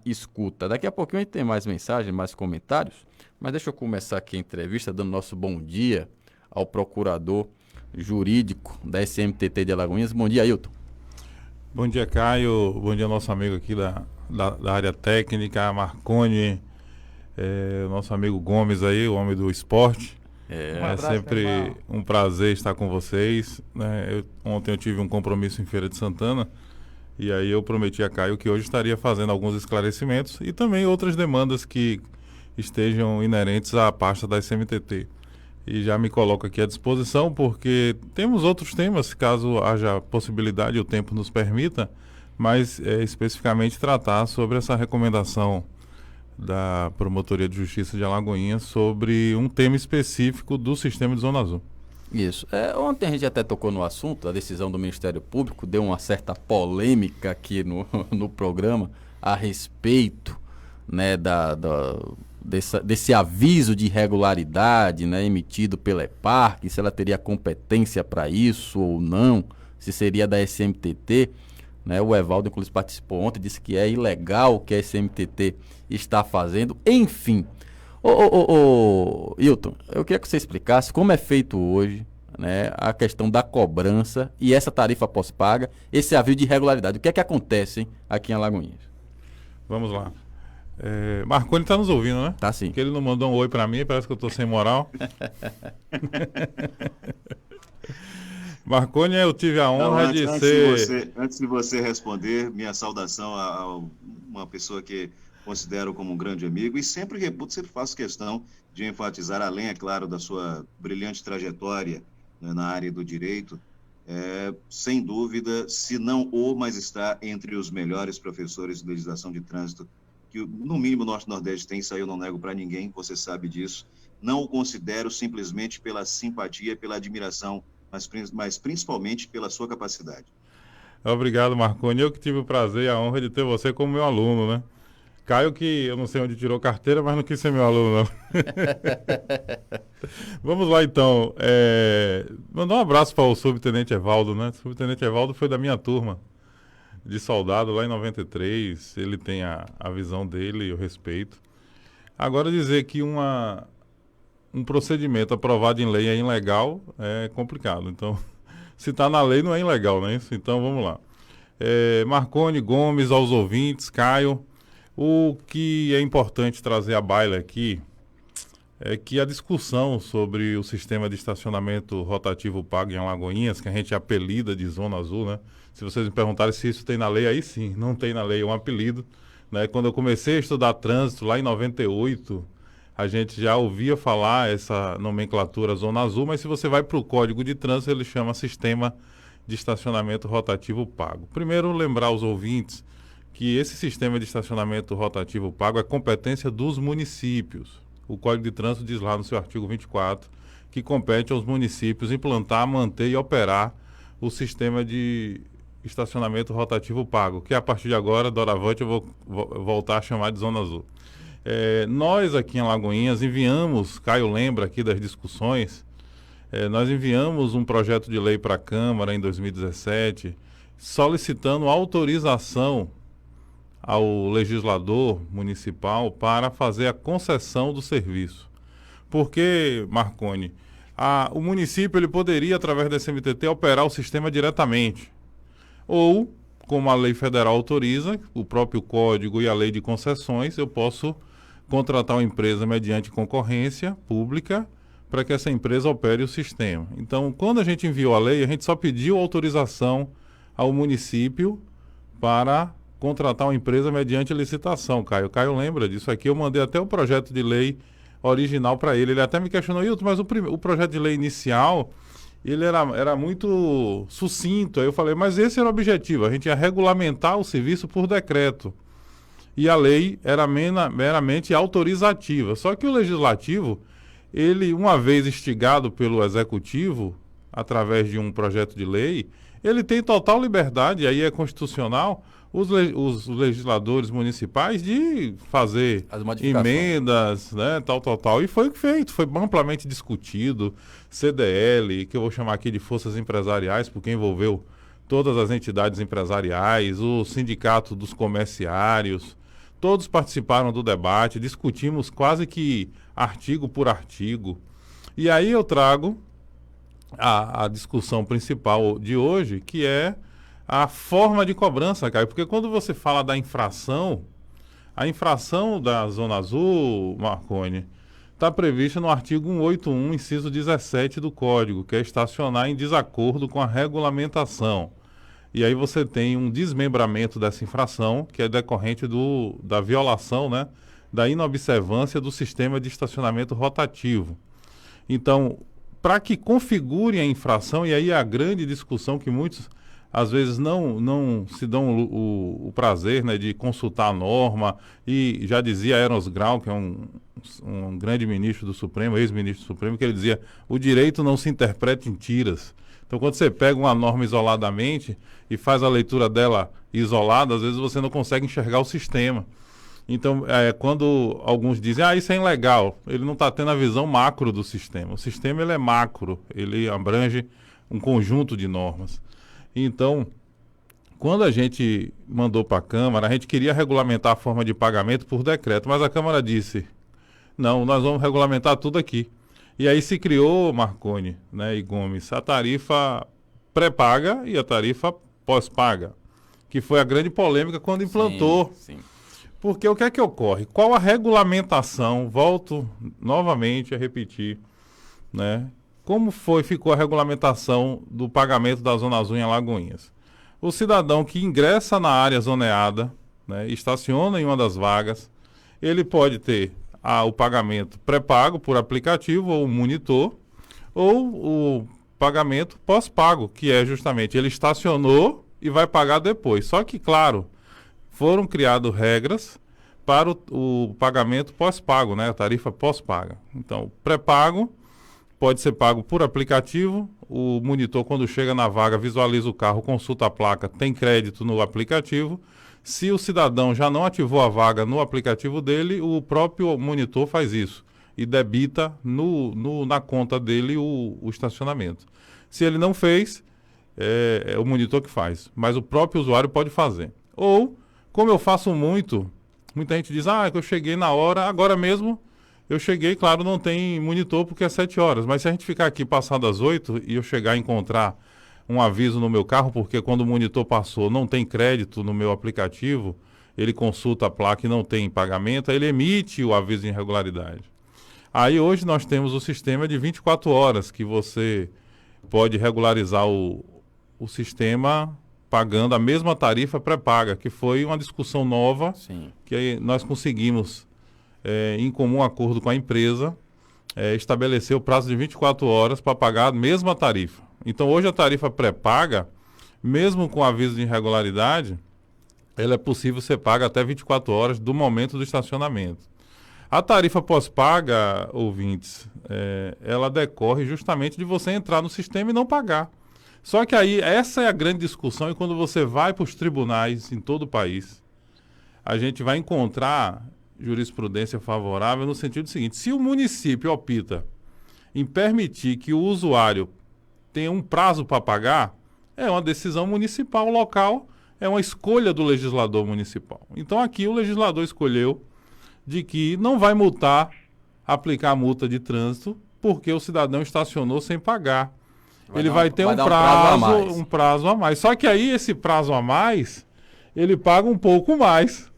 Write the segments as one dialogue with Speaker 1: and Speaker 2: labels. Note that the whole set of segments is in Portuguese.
Speaker 1: escuta. Daqui a pouquinho a gente tem mais mensagens, mais comentários, mas deixa eu começar aqui a entrevista dando nosso bom dia ao procurador jurídico da SMTT de Alagoinhas. Bom dia, Ailton.
Speaker 2: Bom dia, Caio. Bom dia, nosso amigo aqui da área técnica, Marconi, nosso amigo Gomes aí, o homem do esporte.
Speaker 1: Um
Speaker 2: abraço, sempre um prazer estar com vocês, né? Ontem eu tive um compromisso em Feira de Santana e aí eu prometi a Caio que hoje estaria fazendo alguns esclarecimentos e também outras demandas que estejam inerentes à pasta da SMTT. E já me coloco aqui à disposição porque temos outros temas, caso haja possibilidade e o tempo nos permita, mas especificamente tratar sobre essa recomendação da Promotoria de Justiça de Alagoinhas sobre um tema específico do sistema de Zona Azul.
Speaker 1: Isso. Ontem a gente até tocou no assunto, a decisão do Ministério Público, deu uma certa polêmica aqui no programa a respeito, né, desse aviso de irregularidade, né, emitido pela EPARC, se ela teria competência para isso ou não, se seria da SMTT. Né, o Evaldo, inclusive, participou ontem, disse que é ilegal o que a SMTT está fazendo. Enfim, Hilton, eu queria que você explicasse como é feito hoje, né, a questão da cobrança e essa tarifa pós-paga, esse aviso de irregularidade. O que é que acontece, hein, aqui em Alagoinhas?
Speaker 2: Vamos lá. Marconi está nos ouvindo, né?
Speaker 1: Tá sim.
Speaker 2: Porque ele não mandou um oi para mim, parece que eu estou sem moral. Marconi, eu tive a honra de ser...
Speaker 3: Antes de você responder, minha saudação a uma pessoa que considero como um grande amigo e sempre faço questão de enfatizar, além, é claro, da sua brilhante trajetória, né, na área do direito, sem dúvida, se não mas está entre os melhores professores de legislação de trânsito que, no mínimo, o Norte-Nordeste tem, isso aí eu não nego para ninguém, você sabe disso. Não o considero simplesmente pela simpatia, pela admiração, mas principalmente pela sua capacidade.
Speaker 2: Obrigado, Marconi. Eu que tive o prazer e a honra de ter você como meu aluno, né? Caio, que eu não sei onde tirou carteira, mas não quis ser meu aluno, não. Vamos lá, então. Mandar um abraço para o subtenente Evaldo, né? O subtenente Evaldo foi da minha turma de soldado lá em 93. Ele tem a visão dele e eu respeito. Agora, dizer que um procedimento aprovado em lei é ilegal é complicado. Então, se está na lei, não é ilegal, não é isso? Então, vamos lá. Marconi, Gomes, aos ouvintes, Caio, o que é importante trazer à baila aqui é que a discussão sobre o sistema de estacionamento rotativo pago em Alagoinhas, que a gente apelida de Zona Azul, né? Se vocês me perguntarem se isso tem na lei, aí sim, não tem na lei, é um apelido, né? Quando eu comecei a estudar trânsito, lá em 98, a gente já ouvia falar essa nomenclatura Zona Azul, mas se você vai para o Código de Trânsito, ele chama Sistema de Estacionamento Rotativo Pago. Primeiro, lembrar aos ouvintes que esse sistema de estacionamento rotativo pago é competência dos municípios. O Código de Trânsito diz lá no seu artigo 24 que compete aos municípios implantar, manter e operar o sistema de estacionamento rotativo pago, que a partir de agora, doravante, eu vou voltar a chamar de Zona Azul. Nós aqui em Alagoinhas enviamos, Caio lembra aqui das discussões, nós enviamos um projeto de lei para a Câmara em 2017, solicitando autorização ao legislador municipal para fazer a concessão do serviço. Porque, Marconi, o município ele poderia, através da SMTT, operar o sistema diretamente. Ou, como a lei federal autoriza, o próprio código e a lei de concessões, eu posso contratar uma empresa mediante concorrência pública para que essa empresa opere o sistema. Então, quando a gente enviou a lei, a gente só pediu autorização ao município para contratar uma empresa mediante licitação, Caio. Caio lembra disso aqui, eu mandei até o projeto de lei original para ele. Ele até me questionou, Hilton, mas o projeto de lei inicial, ele era muito sucinto. Aí eu falei, mas esse era o objetivo, a gente ia regulamentar o serviço por decreto. E a lei era meramente autorizativa. Só que o legislativo, ele, uma vez instigado pelo executivo, através de um projeto de lei, ele tem total liberdade, aí é constitucional, os legisladores municipais de fazer emendas, né, tal. E foi feito, foi amplamente discutido, CDL, que eu vou chamar aqui de forças empresariais, porque envolveu todas as entidades empresariais, o sindicato dos comerciários, todos participaram do debate, discutimos quase que artigo por artigo. E aí eu trago a discussão principal de hoje, que é a forma de cobrança, Caio. Porque quando você fala da infração, a infração da Zona Azul, Marconi, está prevista no artigo 181, inciso 17 do Código, que é estacionar em desacordo com a regulamentação. E aí você tem um desmembramento dessa infração, que é decorrente da violação, né, da inobservância do sistema de estacionamento rotativo. Então, para que configure a infração, e aí a grande discussão que muitos, às vezes, não se dão o prazer, né, de consultar a norma, e já dizia Eros Grau, que é um grande ministro do Supremo, ex-ministro do Supremo, que ele dizia, o direito não se interpreta em tiras. Então, quando você pega uma norma isoladamente e faz a leitura dela isolada, às vezes você não consegue enxergar o sistema. Então, quando alguns dizem, isso é ilegal, ele não está tendo a visão macro do sistema. O sistema ele é macro, ele abrange um conjunto de normas. Então, quando a gente mandou para a Câmara, a gente queria regulamentar a forma de pagamento por decreto, mas a Câmara disse, não, nós vamos regulamentar tudo aqui. E aí se criou, Marconi, né, e Gomes, a tarifa pré-paga e a tarifa pós-paga, que foi a grande polêmica quando implantou.
Speaker 1: Sim.
Speaker 2: Porque o que é que ocorre? Qual a regulamentação? Volto novamente a repetir, né? Como ficou a regulamentação do pagamento da Zona Azul em Alagoinhas? O cidadão que ingressa na área zoneada, né, estaciona em uma das vagas, ele pode ter o pagamento pré-pago por aplicativo ou monitor, ou o pagamento pós-pago, que é justamente ele estacionou e vai pagar depois. Só que, claro, foram criadas regras para o pagamento pós-pago, né? A tarifa pós-paga. Então, pré-pago pode ser pago por aplicativo. O monitor, quando chega na vaga, visualiza o carro, consulta a placa, tem crédito no aplicativo. Se o cidadão já não ativou a vaga no aplicativo dele, o próprio monitor faz isso e debita na conta dele o estacionamento. Se ele não fez, é o monitor que faz, mas o próprio usuário pode fazer. Ou, como eu faço muita gente diz, que eu cheguei na hora, agora mesmo eu cheguei, claro, não tem monitor porque é 7 horas, mas se a gente ficar aqui passado das 8 e eu chegar a encontrar um aviso no meu carro, porque quando o monitor passou não tem crédito no meu aplicativo, ele consulta a placa e não tem pagamento, aí ele emite o aviso de irregularidade. Aí hoje nós temos o sistema de 24 horas, que você pode regularizar o sistema pagando a mesma tarifa pré-paga, que foi uma discussão nova.
Speaker 1: Sim.
Speaker 2: Que nós conseguimos, em comum acordo com a empresa, estabelecer o prazo de 24 horas para pagar a mesma tarifa. Então, hoje a tarifa pré-paga, mesmo com aviso de irregularidade, ela é possível ser paga até 24 horas do momento do estacionamento. A tarifa pós-paga, ouvintes, ela decorre justamente de você entrar no sistema e não pagar. Só que aí, essa é a grande discussão, e quando você vai para os tribunais em todo o país, a gente vai encontrar jurisprudência favorável no sentido seguinte: se o município opta em permitir que o usuário tenha um prazo para pagar, é uma decisão municipal local, é uma escolha do legislador municipal. Então aqui o legislador escolheu de que não vai aplicar multa de trânsito, porque o cidadão estacionou sem pagar. Ele vai ter um prazo a mais. Só que aí esse prazo a mais, ele paga um pouco mais.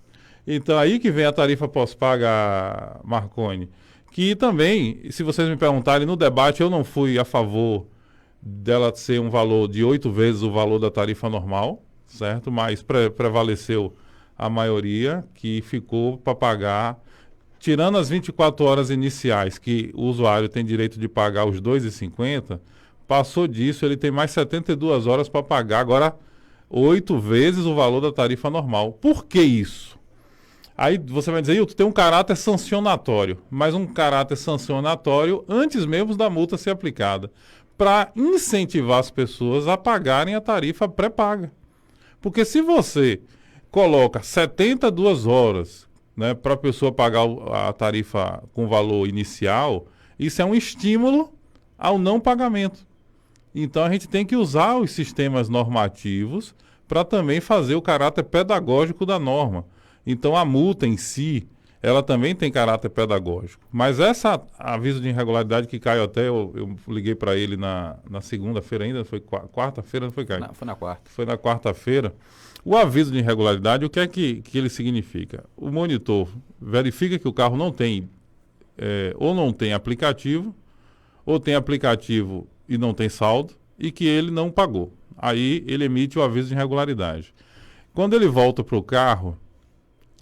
Speaker 2: Então aí que vem a tarifa pós-paga, Marconi. Que também, se vocês me perguntarem, no debate eu não fui a favor dela ser um valor de 8 vezes o valor da tarifa normal, certo? Mas prevaleceu a maioria que ficou para pagar, tirando as 24 horas iniciais, que o usuário tem direito de pagar os R$ 2,50, passou disso, ele tem mais 72 horas para pagar, agora 8 vezes o valor da tarifa normal. Por que isso? Aí você vai dizer, tu tem um caráter sancionatório, mas um caráter sancionatório antes mesmo da multa ser aplicada, para incentivar as pessoas a pagarem a tarifa pré-paga. Porque se você coloca 72 horas, né, para a pessoa pagar a tarifa com valor inicial, isso é um estímulo ao não pagamento. Então a gente tem que usar os sistemas normativos para também fazer o caráter pedagógico da norma. Então a multa em si, ela também tem caráter pedagógico. Mas essa aviso de irregularidade que Caio até, eu liguei para ele na segunda-feira ainda, foi quarta-feira, não foi, Caio?
Speaker 1: Foi na quarta.
Speaker 2: Foi na quarta-feira. O aviso de irregularidade, o que é que ele significa? O monitor verifica que o carro não tem, ou não tem aplicativo, ou tem aplicativo e não tem saldo, e que ele não pagou. Aí ele emite o aviso de irregularidade. Quando ele volta para o carro,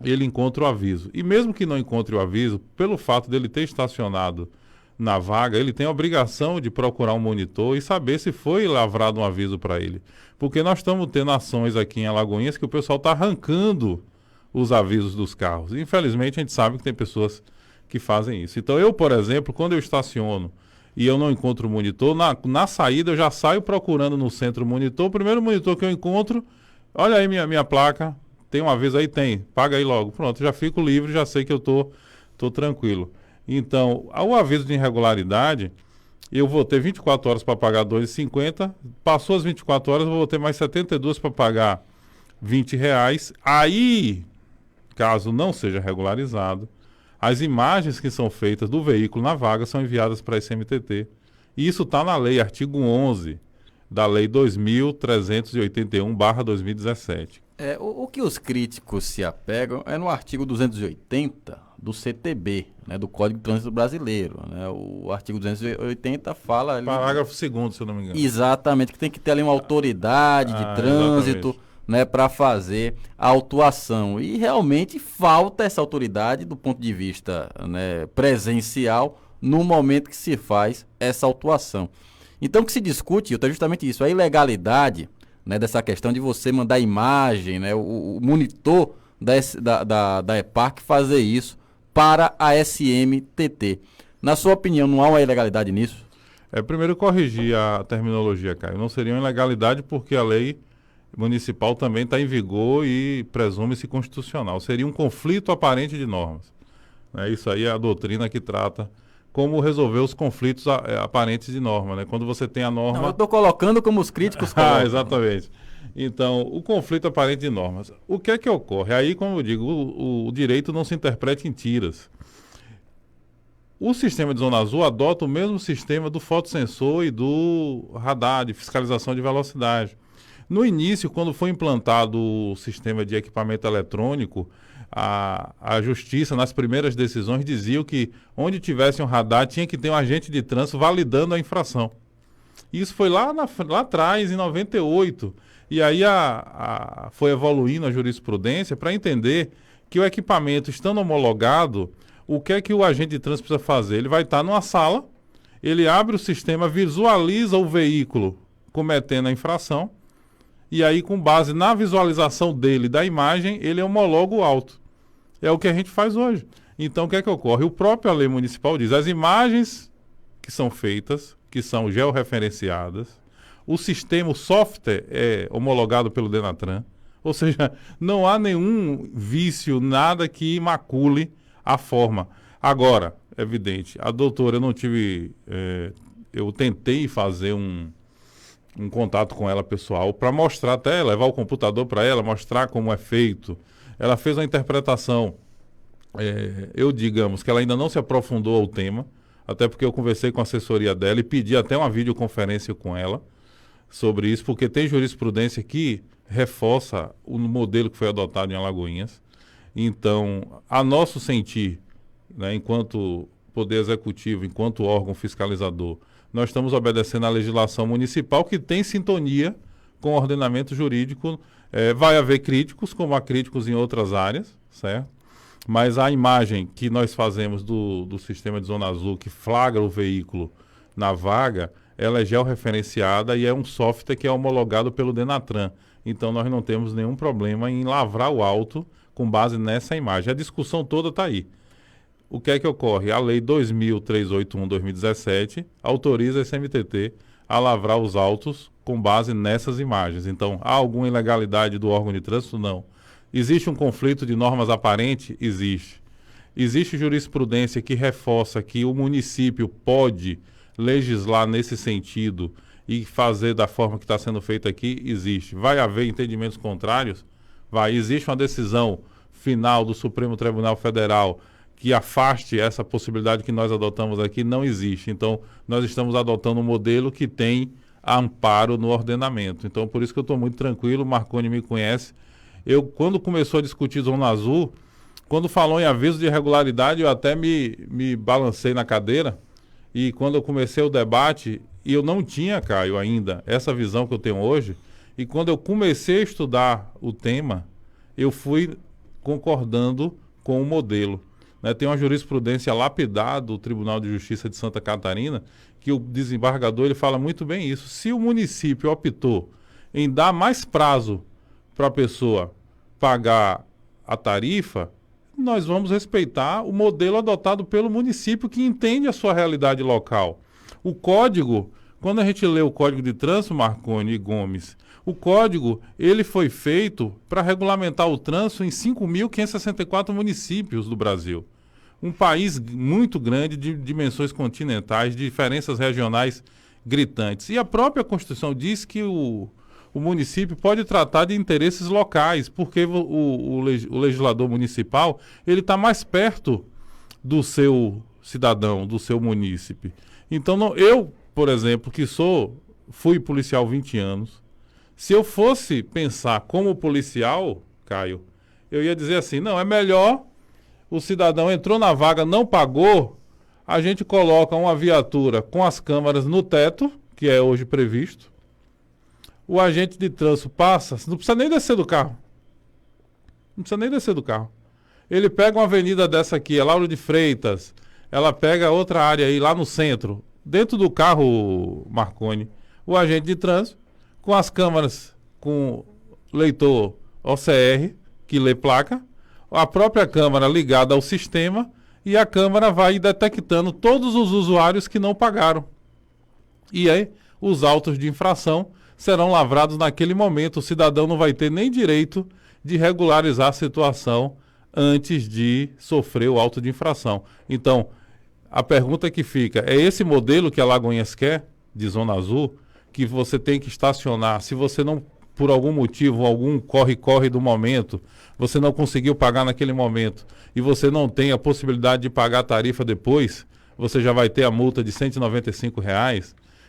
Speaker 2: ele encontra o aviso. E mesmo que não encontre o aviso, pelo fato dele ter estacionado na vaga, ele tem a obrigação de procurar um monitor e saber se foi lavrado um aviso para ele. Porque nós estamos tendo ações aqui em Alagoinhas que o pessoal está arrancando os avisos dos carros. Infelizmente, a gente sabe que tem pessoas que fazem isso. Então, eu, por exemplo, quando eu estaciono e eu não encontro o monitor, na saída eu já saio procurando no centro o monitor. O primeiro monitor que eu encontro, olha aí minha placa, tem um aviso aí? Tem. Paga aí logo. Pronto, já fico livre, já sei que eu tô tranquilo. Então, o aviso de irregularidade, eu vou ter 24 horas para pagar R$ 2,50. Passou as 24 horas, eu vou ter mais 72 para pagar R$ 20. Aí, caso não seja regularizado, as imagens que são feitas do veículo na vaga são enviadas para a SMTT. E isso está na lei, artigo 11 da Lei 2.381/2017.
Speaker 1: O que os críticos se apegam é no artigo 280 do CTB, né, do Código de Trânsito Brasileiro. Né? O artigo 280 fala... ali,
Speaker 2: parágrafo 2º, se eu não me engano.
Speaker 1: Exatamente, que tem que ter ali uma autoridade de trânsito, né, para fazer a autuação. E realmente falta essa autoridade do ponto de vista, né, presencial no momento que se faz essa autuação. Então o que se discute, é justamente isso, a ilegalidade, né, dessa questão de você mandar imagem, né, o monitor da EPAC fazer isso para a SMTT. Na sua opinião, não há uma ilegalidade nisso?
Speaker 2: Primeiro corrigir a terminologia, Caio. Não seria uma ilegalidade porque a lei municipal também está em vigor e presume-se constitucional. Seria um conflito aparente de normas. Isso aí é a doutrina que trata como resolver os conflitos aparentes de norma, né? Quando você tem a norma...
Speaker 1: Não, eu estou colocando como os críticos colocam.
Speaker 2: Exatamente. Então, o conflito aparente de normas. O que é que ocorre? Aí, como eu digo, o direito não se interpreta em tiras. O sistema de Zona Azul adota o mesmo sistema do fotossensor e do radar de fiscalização de velocidade. No início, quando foi implantado o sistema de equipamento eletrônico, a Justiça, nas primeiras decisões, dizia que onde tivesse um radar tinha que ter um agente de trânsito validando a infração. Isso foi lá atrás, em 98. E aí foi evoluindo a jurisprudência para entender que o equipamento, estando homologado, o que é que o agente de trânsito precisa fazer? Ele vai estar numa sala, ele abre o sistema, visualiza o veículo cometendo a infração, e aí, com base na visualização dele, da imagem, ele homologa o auto. É o que a gente faz hoje. Então, o que é que ocorre? O próprio lei municipal diz, as imagens que são feitas, que são georreferenciadas, o sistema, o software é homologado pelo Denatran, ou seja, não há nenhum vício, nada que macule a forma. Agora, é evidente, a doutora, eu não tive... eu tentei fazer um contato com ela pessoal para mostrar até, levar o computador para ela, mostrar como é feito. Ela fez uma interpretação, digamos que ela ainda não se aprofundou ao tema, até porque eu conversei com a assessoria dela e pedi até uma videoconferência com ela sobre isso, porque tem jurisprudência que reforça o modelo que foi adotado em Alagoinhas. Então, a nosso sentir, né, enquanto Poder Executivo, enquanto órgão fiscalizador, nós estamos obedecendo à legislação municipal que tem sintonia com o ordenamento jurídico. Vai haver críticos, como há críticos em outras áreas, certo? Mas a imagem que nós fazemos do sistema de Zona Azul, que flagra o veículo na vaga, ela é georreferenciada e é um software que é homologado pelo Denatran. Então nós não temos nenhum problema em lavrar o auto com base nessa imagem. A discussão toda está aí. O que é que ocorre? A Lei 2.381/2017 autoriza a SMTT a lavrar os autos com base nessas imagens. Então, há alguma ilegalidade do órgão de trânsito? Não. Existe um conflito de normas aparente? Existe. Existe jurisprudência que reforça que o município pode legislar nesse sentido e fazer da forma que está sendo feito aqui? Existe. Vai haver entendimentos contrários? Vai. Existe uma decisão final do Supremo Tribunal Federal que afaste essa possibilidade que nós adotamos aqui, não existe. Então, nós estamos adotando um modelo que tem amparo no ordenamento. Então, por isso que eu estou muito tranquilo, o Marconi me conhece. Eu, quando começou a discutir Zona Azul, quando falou em aviso de irregularidade, eu até me balancei na cadeira, e quando eu comecei o debate, eu não tinha, Caio, ainda essa visão que eu tenho hoje, e quando eu comecei a estudar o tema, eu fui concordando com o modelo. Né? Tem uma jurisprudência lapidar do Tribunal de Justiça de Santa Catarina, que o desembargador ele fala muito bem isso. Se o município optou em dar mais prazo para a pessoa pagar a tarifa, nós vamos respeitar o modelo adotado pelo município que entende a sua realidade local. O código, quando a gente lê o Código de Trânsito, Marconi e Gomes, o código ele foi feito para regulamentar o trânsito em 5.564 municípios do Brasil. Um país muito grande, de dimensões continentais, de diferenças regionais gritantes. E a própria Constituição diz que o município pode tratar de interesses locais, porque o legislador municipal ele está mais perto do seu cidadão, do seu munícipe. Então, eu, por exemplo, que fui policial 20 anos, se eu fosse pensar como policial, Caio, eu ia dizer assim, não, é melhor o cidadão entrou na vaga, não pagou, a gente coloca uma viatura com as câmeras no teto, que é hoje previsto, o agente de trânsito passa, não precisa nem descer do carro. Não precisa nem descer do carro. Ele pega uma avenida dessa aqui, é Lauro de Freitas, ela pega outra área aí, lá no centro, dentro do carro, Marconi, o agente de trânsito, com as câmeras, com leitor OCR, que lê placa, a própria câmera ligada ao sistema, e a câmera vai detectando todos os usuários que não pagaram. E aí, os autos de infração serão lavrados naquele momento. O cidadão não vai ter nem direito de regularizar a situação antes de sofrer o auto de infração. Então, a pergunta que fica, é esse modelo que a Alagoinhas quer, de Zona Azul, que você tem que estacionar, se você não, por algum motivo, algum corre-corre do momento, você não conseguiu pagar naquele momento, e você não tem a possibilidade de pagar a tarifa depois, você já vai ter a multa de R$ 195.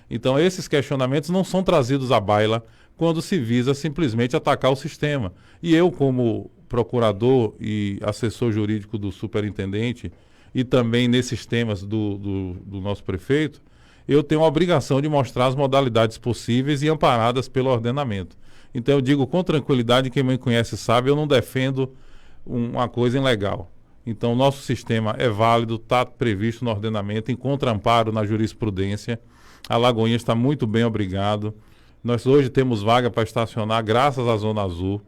Speaker 2: Então, esses questionamentos não são trazidos à baila quando se visa simplesmente atacar o sistema. E eu, como procurador e assessor jurídico do superintendente, e também nesses temas do nosso prefeito, eu tenho a obrigação de mostrar as modalidades possíveis e amparadas pelo ordenamento. Então, eu digo com tranquilidade, quem me conhece sabe, eu não defendo uma coisa ilegal. Então, o nosso sistema é válido, está previsto no ordenamento, encontra amparo na jurisprudência. A Alagoinhas está muito bem, obrigado. Nós hoje temos vaga para estacionar graças à Zona Azul.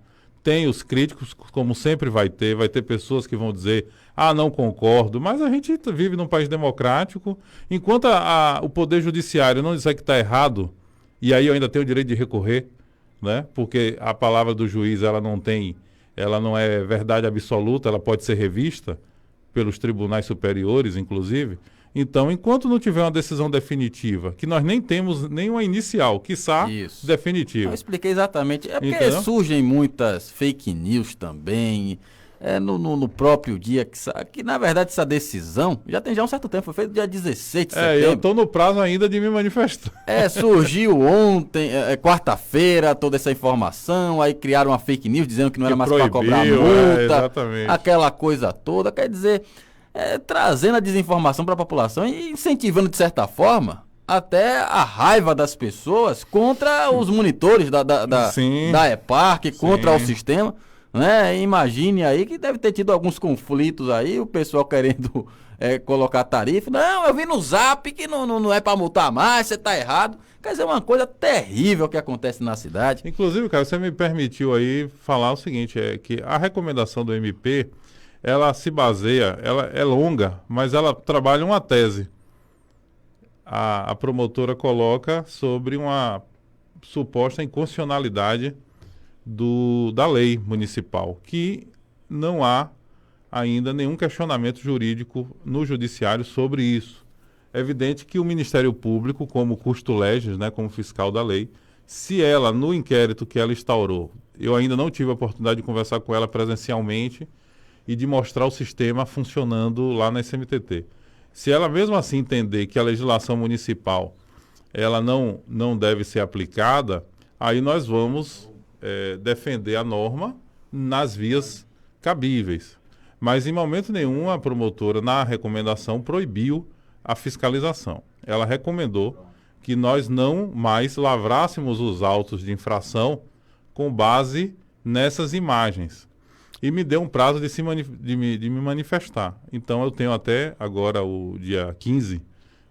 Speaker 2: Tem os críticos, como sempre vai ter pessoas que vão dizer, não concordo, mas a gente vive num país democrático. Enquanto o Poder Judiciário não disser que está errado, e aí eu ainda tenho o direito de recorrer, né? Porque a palavra do juiz ela não é verdade absoluta, ela pode ser revista pelos tribunais superiores, inclusive. Então, enquanto não tiver uma decisão definitiva, que nós nem temos nenhuma inicial, quiçá definitiva.
Speaker 1: Eu expliquei exatamente. É porque
Speaker 2: Entendeu?
Speaker 1: surgem muitas fake news também, no próprio dia, que na verdade essa decisão já tem um certo tempo, foi feito dia 16 de setembro.
Speaker 2: Eu estou no prazo ainda de me manifestar.
Speaker 1: Surgiu ontem, quarta-feira, toda essa informação, aí criaram uma fake news dizendo que não era mais para cobrar multa,
Speaker 2: exatamente.
Speaker 1: aquela coisa toda, quer dizer... trazendo a desinformação para a população e incentivando, de certa forma, até a raiva das pessoas contra os monitores da EPARC, contra o sistema. Né? Imagine aí que deve ter tido alguns conflitos aí, o pessoal querendo colocar tarifa. Não, eu vi no Zap que não é para multar mais, você está errado. Quer dizer, uma coisa terrível que acontece na cidade.
Speaker 2: Inclusive, cara, você me permitiu aí falar o seguinte, que a recomendação do MP... ela se baseia, ela é longa, mas ela trabalha uma tese. A promotora coloca sobre uma suposta inconstitucionalidade da lei municipal, que não há ainda nenhum questionamento jurídico no judiciário sobre isso. É evidente que o Ministério Público, como custo legis, né, como fiscal da lei, se ela, no inquérito que ela instaurou, eu ainda não tive a oportunidade de conversar com ela presencialmente, e de mostrar o sistema funcionando lá na SMTT. Se ela mesmo assim entender que a legislação municipal ela não deve ser aplicada, aí nós vamos defender a norma nas vias cabíveis. Mas em momento nenhum a promotora, na recomendação, proibiu a fiscalização. Ela recomendou que nós não mais lavrássemos os autos de infração com base nessas imagens. E me deu um prazo de me manifestar. Então eu tenho até agora o dia 15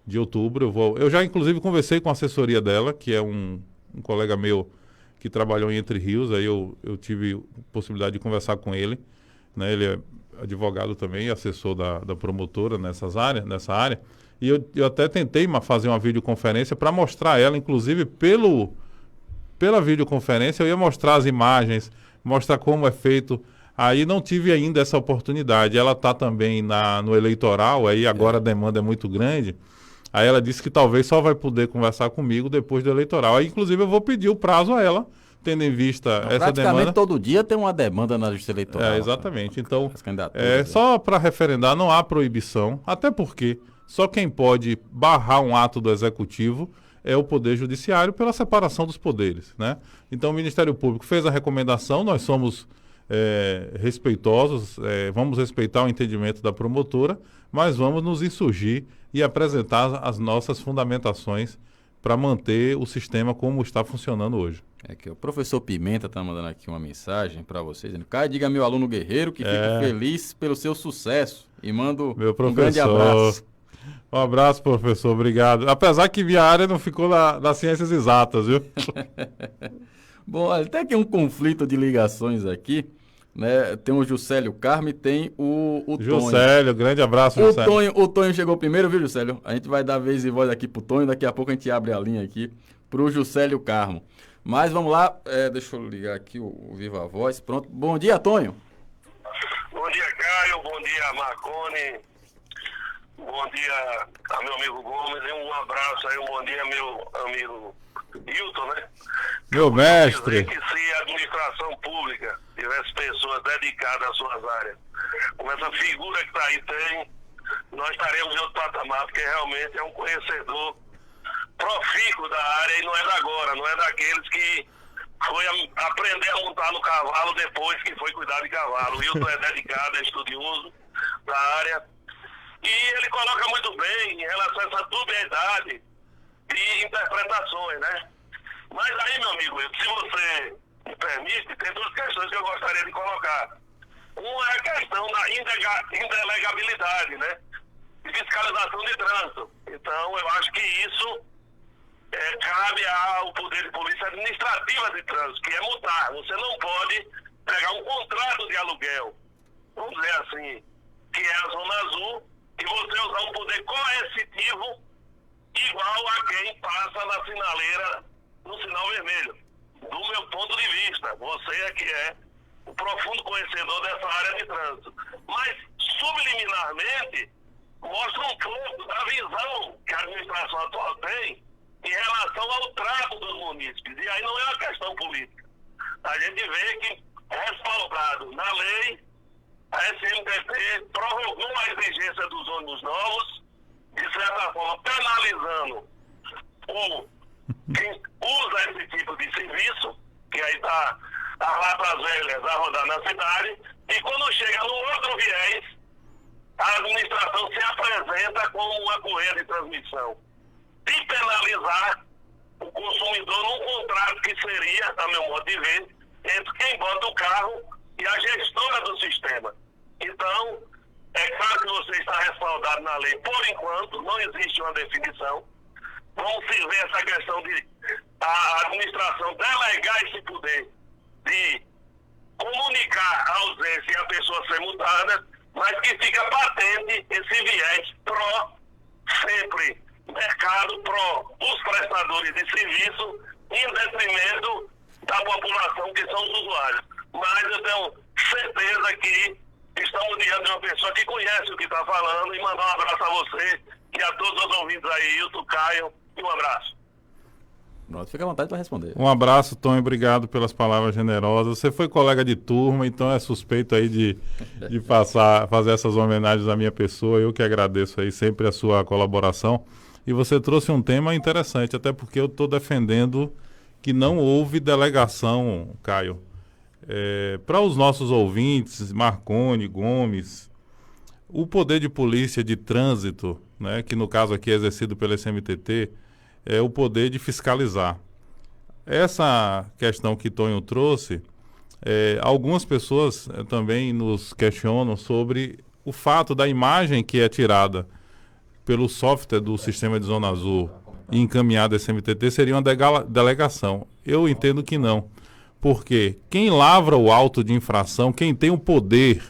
Speaker 2: de outubro. Eu já inclusive conversei com a assessoria dela, que é um colega meu que trabalhou em Entre Rios. Aí eu tive possibilidade de conversar com ele, né? Ele é advogado também, assessor da promotora nessa área. E eu até tentei fazer uma videoconferência para mostrar ela, inclusive pela videoconferência eu ia mostrar as imagens, mostrar como é feito. Aí não tive ainda essa oportunidade. Ela está também no eleitoral, aí agora a demanda é muito grande. Aí ela disse que talvez só vai poder conversar comigo depois do eleitoral. Aí, inclusive, eu vou pedir o prazo a ela, tendo em vista essa demanda.
Speaker 1: Praticamente todo dia tem uma demanda na justiça eleitoral.
Speaker 2: Exatamente. Então,
Speaker 1: né?
Speaker 2: Só para referendar, não há proibição, até porque só quem pode barrar um ato do Executivo é o Poder Judiciário pela separação dos poderes, né? Então, o Ministério Público fez a recomendação, nós somos respeitosos, vamos respeitar o entendimento da promotora, mas vamos nos insurgir e apresentar as nossas fundamentações para manter o sistema como está funcionando hoje.
Speaker 1: Que o professor Pimenta está mandando aqui uma mensagem para vocês, dizendo: Caio, diga meu aluno guerreiro que fico feliz pelo seu sucesso e mando um grande abraço.
Speaker 2: Um abraço, professor, obrigado. Apesar que minha área não ficou nas ciências exatas, viu?
Speaker 1: Bom, olha, tem aqui um conflito de ligações aqui, né? Tem o Juscelio Carmo e tem o Tonho.
Speaker 2: Juscelio, grande abraço, Juscelio.
Speaker 1: O Tonho chegou primeiro, viu, Juscelio? A gente vai dar vez e voz aqui pro Tonho, daqui a pouco a gente abre a linha aqui pro Juscelio Carmo. Mas vamos lá, deixa eu ligar aqui o Viva Voz, pronto. Bom dia, Tonho.
Speaker 4: Bom dia, Caio, bom dia, Marconi, bom dia a meu amigo Gomes, e um abraço aí, um bom dia, meu amigo Hilton, né?
Speaker 2: Meu mestre.
Speaker 4: Que se a administração pública tivesse pessoas dedicadas às suas áreas, como essa figura que está aí tem, nós estaremos em outro patamar, porque realmente é um conhecedor profícuo da área e não é da agora, não é daqueles que foi aprender a montar no cavalo depois que foi cuidar de cavalo. O Hilton é dedicado, é estudioso da área e ele coloca muito bem em relação a essa dubiedade de interpretações, né? Mas aí, meu amigo, se você me permite, tem duas questões que eu gostaria de colocar. Uma é a questão da indelegabilidade, né? De fiscalização de trânsito. Então, eu acho que isso cabe ao Poder de Polícia Administrativa de Trânsito, que é multar. Você não pode pegar um contrato de aluguel, vamos dizer assim, que é a Zona Azul, e você usar um poder coercitivo igual a quem passa na sinaleira no sinal vermelho. Do meu ponto de vista, você é que é o profundo conhecedor dessa área de trânsito. Mas, subliminarmente, mostra um pouco da visão que a administração atual tem em relação ao trato dos munícipes. E aí não é uma questão política. A gente vê que, respaldado na lei, a SMTT prorrogou a exigência dos ônibus novos, de certa forma penalizando quem usa esse tipo de serviço, que aí está as latas velhas a rodar na cidade, e quando chega no outro viés, a administração se apresenta como uma correia de transmissão. De penalizar o consumidor num contrato que seria, a meu modo de ver, entre quem bota o carro e a gestora do sistema. Então, é claro que você está respaldado na lei. Por enquanto, não existe uma definição. Vamos se ver essa questão de a administração delegar esse poder de comunicar a ausência e a pessoa ser multada, mas que fica patente esse viés sempre mercado os prestadores de serviço em detrimento da população que são os usuários. Mas eu tenho certeza que estamos diante de uma pessoa que conhece o que está falando, e mandar um abraço a você e a todos os ouvintes aí, Hilton, Caio, e um abraço.
Speaker 1: Pronto, fica à vontade para responder.
Speaker 2: Um abraço, Tom, obrigado pelas palavras generosas. Você foi colega de turma, então é suspeito aí de fazer essas homenagens à minha pessoa. Eu que agradeço aí sempre a sua colaboração. E você trouxe um tema interessante, até porque eu estou defendendo que não houve delegação, Caio. Para os nossos ouvintes, Marconi, Gomes, o poder de polícia de trânsito, né, que no caso aqui é exercido pelo SMTT, é o poder de fiscalizar. Essa questão que Tonho trouxe, algumas pessoas também nos questionam sobre o fato da imagem que é tirada pelo software do sistema de Zona Azul e encaminhada ao SMTT seria uma delegação. Eu entendo que não, porque quem lavra o auto de infração, quem tem o poder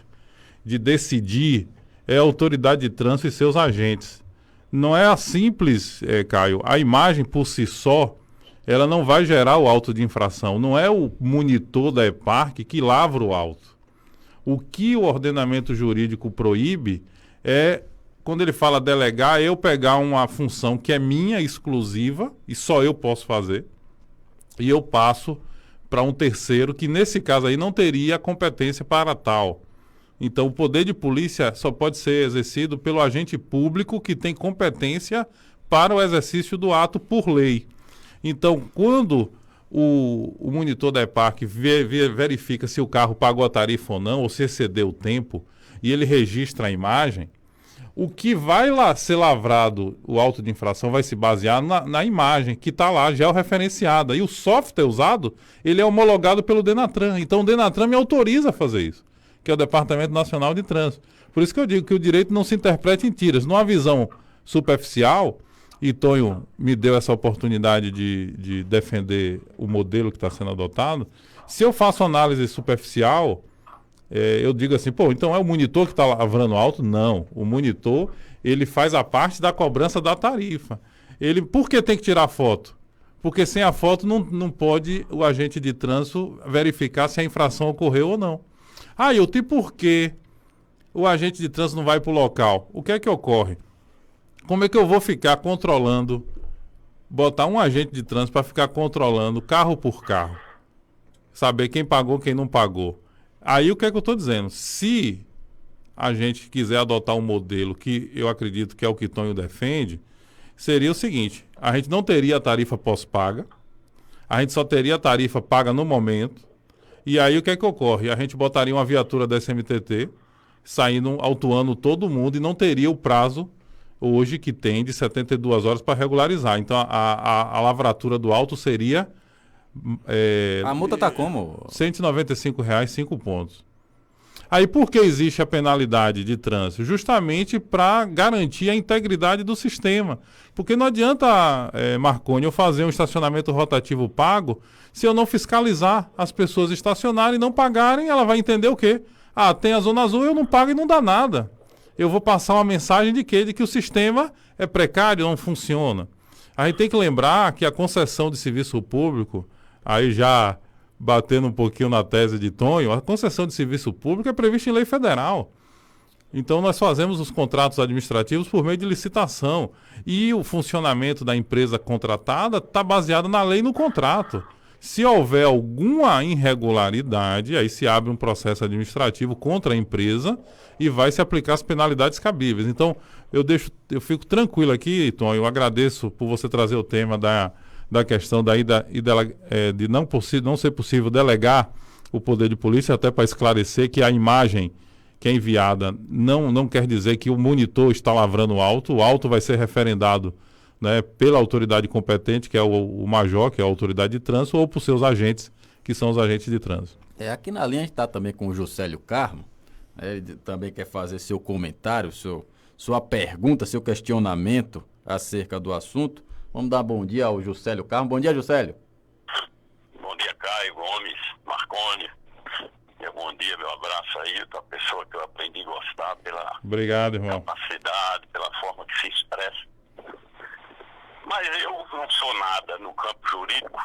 Speaker 2: de decidir é a autoridade de trânsito e seus agentes. Não é simples, Caio, a imagem por si só, ela não vai gerar o auto de infração. Não é o monitor da EPARC que lavra o auto. O que o ordenamento jurídico proíbe é, quando ele fala delegar, eu pegar uma função que é minha, exclusiva, e só eu posso fazer, e eu passo para um terceiro que, nesse caso aí, não teria competência para tal. Então, o poder de polícia só pode ser exercido pelo agente público que tem competência para o exercício do ato por lei. Então, quando o monitor da EPARC verifica se o carro pagou a tarifa ou não, ou se excedeu o tempo, e ele registra a imagem, o que vai lá ser lavrado, o auto de infração, vai se basear na imagem que está lá, georreferenciada. E o software usado, ele é homologado pelo Denatran. Então, o Denatran me autoriza a fazer isso, que é o Departamento Nacional de Trânsito. Por isso que eu digo que o direito não se interpreta em tiras. Numa visão superficial, e Tonho me deu essa oportunidade de defender o modelo que está sendo adotado, se eu faço análise superficial, eu digo assim, então é o monitor que está lavrando alto? Não. O monitor, ele faz a parte da cobrança da tarifa. Por que tem que tirar foto? Porque sem a foto não pode o agente de trânsito verificar se a infração ocorreu ou não. E por que o agente de trânsito não vai para o local? O que é que ocorre? Como é que eu vou ficar controlando, botar um agente de trânsito para ficar controlando carro por carro? Saber quem pagou, quem não pagou. Aí o que é que eu estou dizendo? Se a gente quiser adotar um modelo que eu acredito que é o que Tonho defende, seria o seguinte: a gente não teria a tarifa pós-paga, a gente só teria a tarifa paga no momento, e aí o que é que ocorre? A gente botaria uma viatura da SMTT, saindo, autuando todo mundo, e não teria o prazo hoje que tem de 72 horas para regularizar. Então a lavratura do auto seria...
Speaker 1: a multa está como?
Speaker 2: R$ 195,00, 5 pontos. Aí por que existe a penalidade de trânsito? Justamente para garantir a integridade do sistema. Porque não adianta, Marconi, eu fazer um estacionamento rotativo pago se eu não fiscalizar as pessoas estacionarem e não pagarem, ela vai entender o quê? Tem a Zona Azul, eu não pago e não dá nada. Eu vou passar uma mensagem de quê? De que o sistema é precário, não funciona. A gente tem que lembrar que a concessão de serviço público, aí já batendo um pouquinho na tese de Tonho, a concessão de serviço público é prevista em lei federal. Então nós fazemos os contratos administrativos por meio de licitação. E o funcionamento da empresa contratada está baseado na lei e no contrato. Se houver alguma irregularidade, aí se abre um processo administrativo contra a empresa e vai se aplicar as penalidades cabíveis. Então, eu fico tranquilo aqui, Tom, eu agradeço por você trazer o tema da questão de não ser possível delegar o poder de polícia, até para esclarecer que a imagem que é enviada não quer dizer que o monitor está lavrando o auto vai ser referendado, né, pela autoridade competente, que é o major, que é a autoridade de trânsito, ou por seus agentes, que são os agentes de trânsito.
Speaker 1: Aqui na linha a gente está também com o Juscelio Carmo, ele também quer fazer seu comentário, sua pergunta, seu questionamento acerca do assunto. Vamos dar bom dia ao Juscelio Carmo. Bom dia, Juscelio.
Speaker 4: Bom dia, Caio, Gomes, Marconi. Bom dia, meu abraço aí, tua pessoa que eu aprendi a gostar pela
Speaker 2: Obrigado, irmão.
Speaker 4: capacidade, pela forma que se expressa. Mas eu não sou nada no campo jurídico,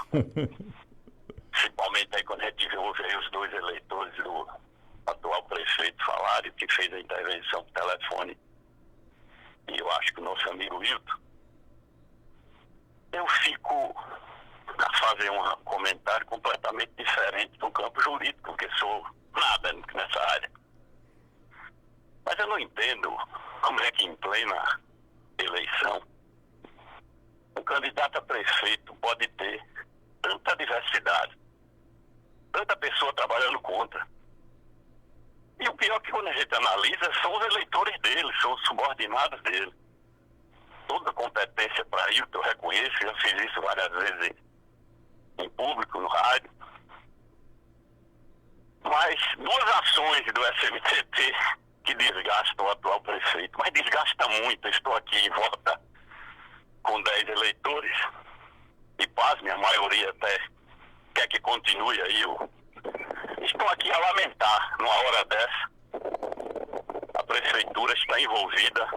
Speaker 4: principalmente aí quando a gente ouve aí os dois eleitores do atual prefeito falarem, que fez a intervenção por telefone, e eu acho que o nosso amigo Wilton, eu fico a fazer um comentário completamente diferente do campo jurídico, porque sou nada nessa área. Mas eu não entendo como é que em plena eleição um candidato a prefeito pode ter tanta diversidade, tanta pessoa trabalhando contra. E o pior é que quando a gente analisa são os eleitores dele, são os subordinados dele. Toda competência para isso eu reconheço, já fiz isso várias vezes em público, no rádio. Mas duas ações do SMTT que desgastam o atual prefeito, mas desgasta muito. Eu estou aqui em volta com 10 eleitores e pasme, a maioria até quer que continue aí. Estou aqui a lamentar, numa hora dessa, a prefeitura está envolvida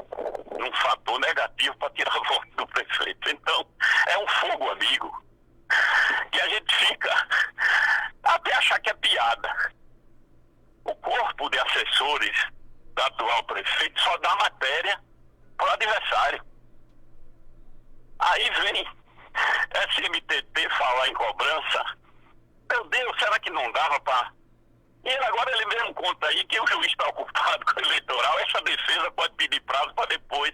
Speaker 4: num fator negativo para tirar o voto do prefeito. Então, é um fogo amigo que a gente fica até achar que é piada. O corpo de assessores do atual prefeito só dá matéria para o adversário. Aí vem SMTT falar em cobrança. Meu Deus, será que não dava para... E agora ele mesmo conta aí que o juiz está ocupado com o eleitoral, essa defesa pode pedir prazo para depois.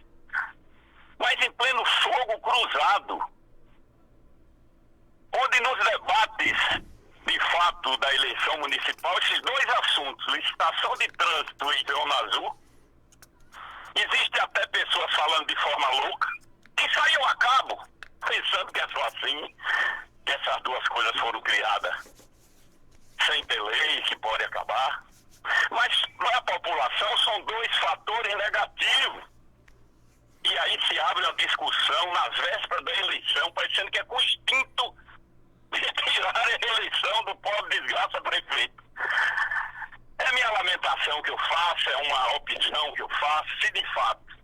Speaker 4: Mas em pleno fogo cruzado, onde nos debates, de fato, da eleição municipal, esses dois assuntos, licitação de trânsito e zona azul, existe até pessoas falando de forma louca, que saiu a cabo, pensando que é só assim, que essas duas coisas foram criadas sem ter lei, que pode acabar. Mas para a população são dois fatores negativos. E aí se abre uma discussão nas vésperas da eleição, parecendo que é com instinto de tirar a eleição do pobre desgraça prefeito. É minha lamentação que eu faço, é uma opção que eu faço. Se de fato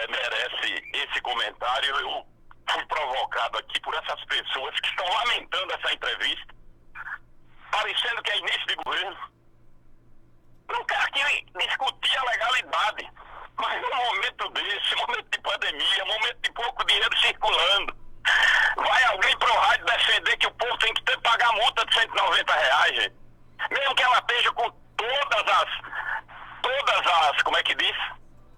Speaker 4: merece esse comentário, eu fui provocado aqui por essas pessoas que estão lamentando essa entrevista, parecendo que é início de governo. Não quero aqui discutir a legalidade, mas num momento desse, momento de pandemia, momento de pouco dinheiro circulando, vai alguém pro rádio defender que o povo tem que pagar multa de R$190, gente. Mesmo que ela esteja com todas as, como é que diz?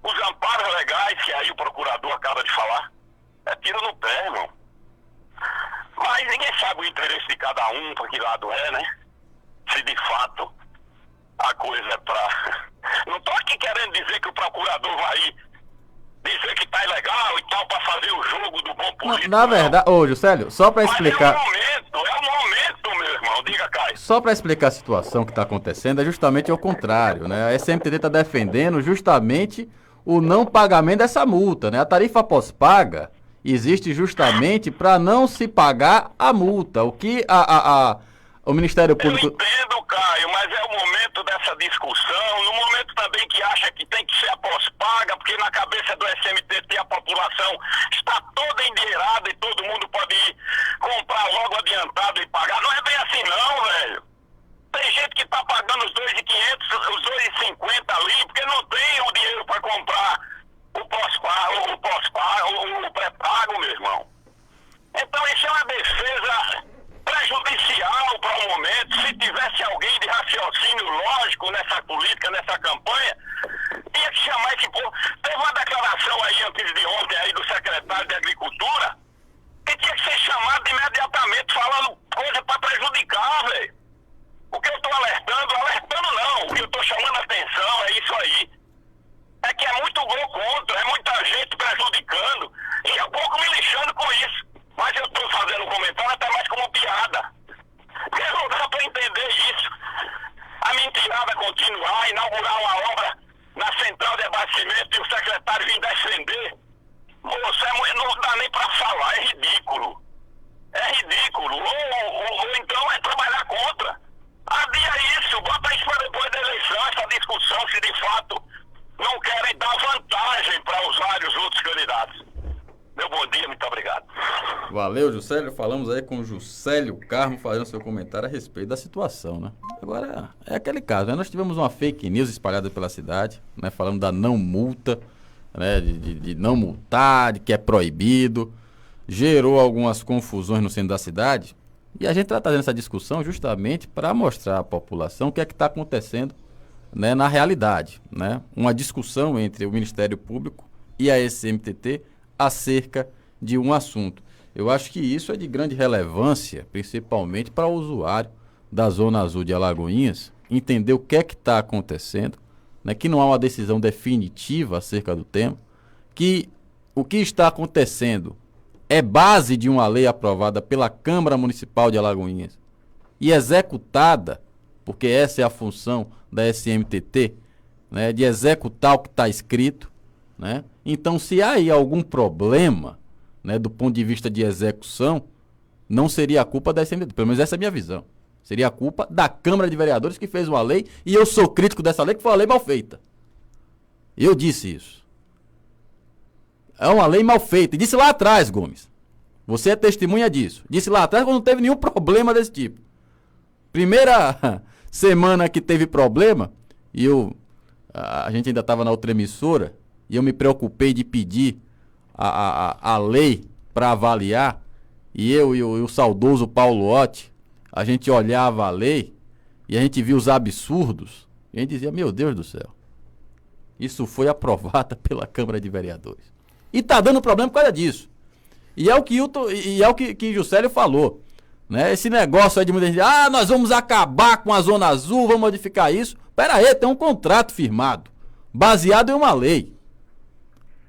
Speaker 4: Os amparos legais, que aí o procurador acaba de falar. É tiro no pé, irmão. Mas ninguém sabe o interesse de cada um, para que lado é, né? Se de fato a coisa é pra... Não tô aqui querendo dizer que o procurador vai dizer que tá ilegal e tal, pra fazer o jogo do bom político.
Speaker 1: Na verdade, ô Juscelio, só pra explicar...
Speaker 4: Mas é um momento, meu irmão. Diga, Caio.
Speaker 1: Só para explicar a situação que está acontecendo, é justamente ao contrário, né? A SMTT está defendendo justamente o não pagamento dessa multa, né? A tarifa pós-paga existe justamente para não se pagar a multa. O que o Ministério Público...
Speaker 4: Eu entendo, Caio, mas é o momento dessa discussão, no momento também que acha que tem que ser a pós-paga, porque na cabeça do SMTT a população está toda endinheirada e todo mundo pode ir comprar logo adiantado e pagar. Não é bem assim não, velho. Tem gente que está pagando os 2.500, os 2.50 ali, porque não tem o dinheiro para comprar o pós-pago, o pré-pago, meu irmão. Então isso é uma defesa prejudicial para o momento. Se tivesse alguém de raciocínio lógico nessa política, nessa campanha, tinha que chamar esse povo. Teve uma declaração aí antes de ontem aí do secretário de Agricultura que tinha que ser chamado imediatamente falando coisa para prejudicar, velho. O que eu estou alertando não, o que eu estou chamando a atenção é isso aí. É que é muito gol contra, é muita gente prejudicando e é um pouco me lixando com isso. Mas eu estou fazendo um comentário até mais como piada. Porque não dá para entender isso. A mentirada continuar, inaugurar uma obra na central de abastecimento e o secretário vir defender. Moço, não dá nem para falar, é ridículo. É ridículo. Ou então é trabalhar contra. Adia isso, bota isso para depois da eleição, essa discussão, se de fato não querem dar vantagem para os vários outros candidatos. Meu bom dia, muito obrigado.
Speaker 1: Valeu, Juscelio. Falamos aí com o Juscelio Carmo fazendo seu comentário a respeito da situação, né? Agora, é aquele caso, né? Nós tivemos uma fake news espalhada pela cidade, né? Falando da não multa, né? De não multar, de que é proibido. gerou algumas confusões no centro da cidade, e a gente está trazendo essa discussão justamente para mostrar à população o que é que está acontecendo, né, na realidade, né? Uma discussão entre o Ministério Público e a SMTT acerca de um assunto. Eu acho que isso é de grande relevância, principalmente para o usuário da Zona Azul de Alagoinhas, entender o que é que está acontecendo, né, que não há uma decisão definitiva acerca do tema, que o que está acontecendo é base de uma lei aprovada pela Câmara Municipal de Alagoinhas e executada, porque essa é a função da SMTT, né, de executar o que está escrito, né? Então, se há aí algum problema, né, do ponto de vista de execução, não seria a culpa da SMTT, pelo menos essa é a minha visão. Seria a culpa da Câmara de Vereadores que fez uma lei, e eu sou crítico dessa lei, que foi uma lei mal feita. Eu disse isso. É uma lei mal feita. E disse lá atrás, Gomes. Você é testemunha disso. Disse lá atrás quando não teve nenhum problema desse tipo. Primeira semana que teve problema, e a gente ainda estava na outra emissora, e eu me preocupei de pedir a lei para avaliar, e eu e o saudoso Paulo Otti, a gente olhava a lei e a gente via os absurdos, e a gente dizia, meu Deus do céu, isso foi aprovado pela Câmara de Vereadores. E tá dando problema por causa disso. E é o que Juscelio falou, né? Esse negócio aí de muita gente, nós vamos acabar com a Zona Azul, vamos modificar isso. Pera aí, tem um contrato firmado, baseado em uma lei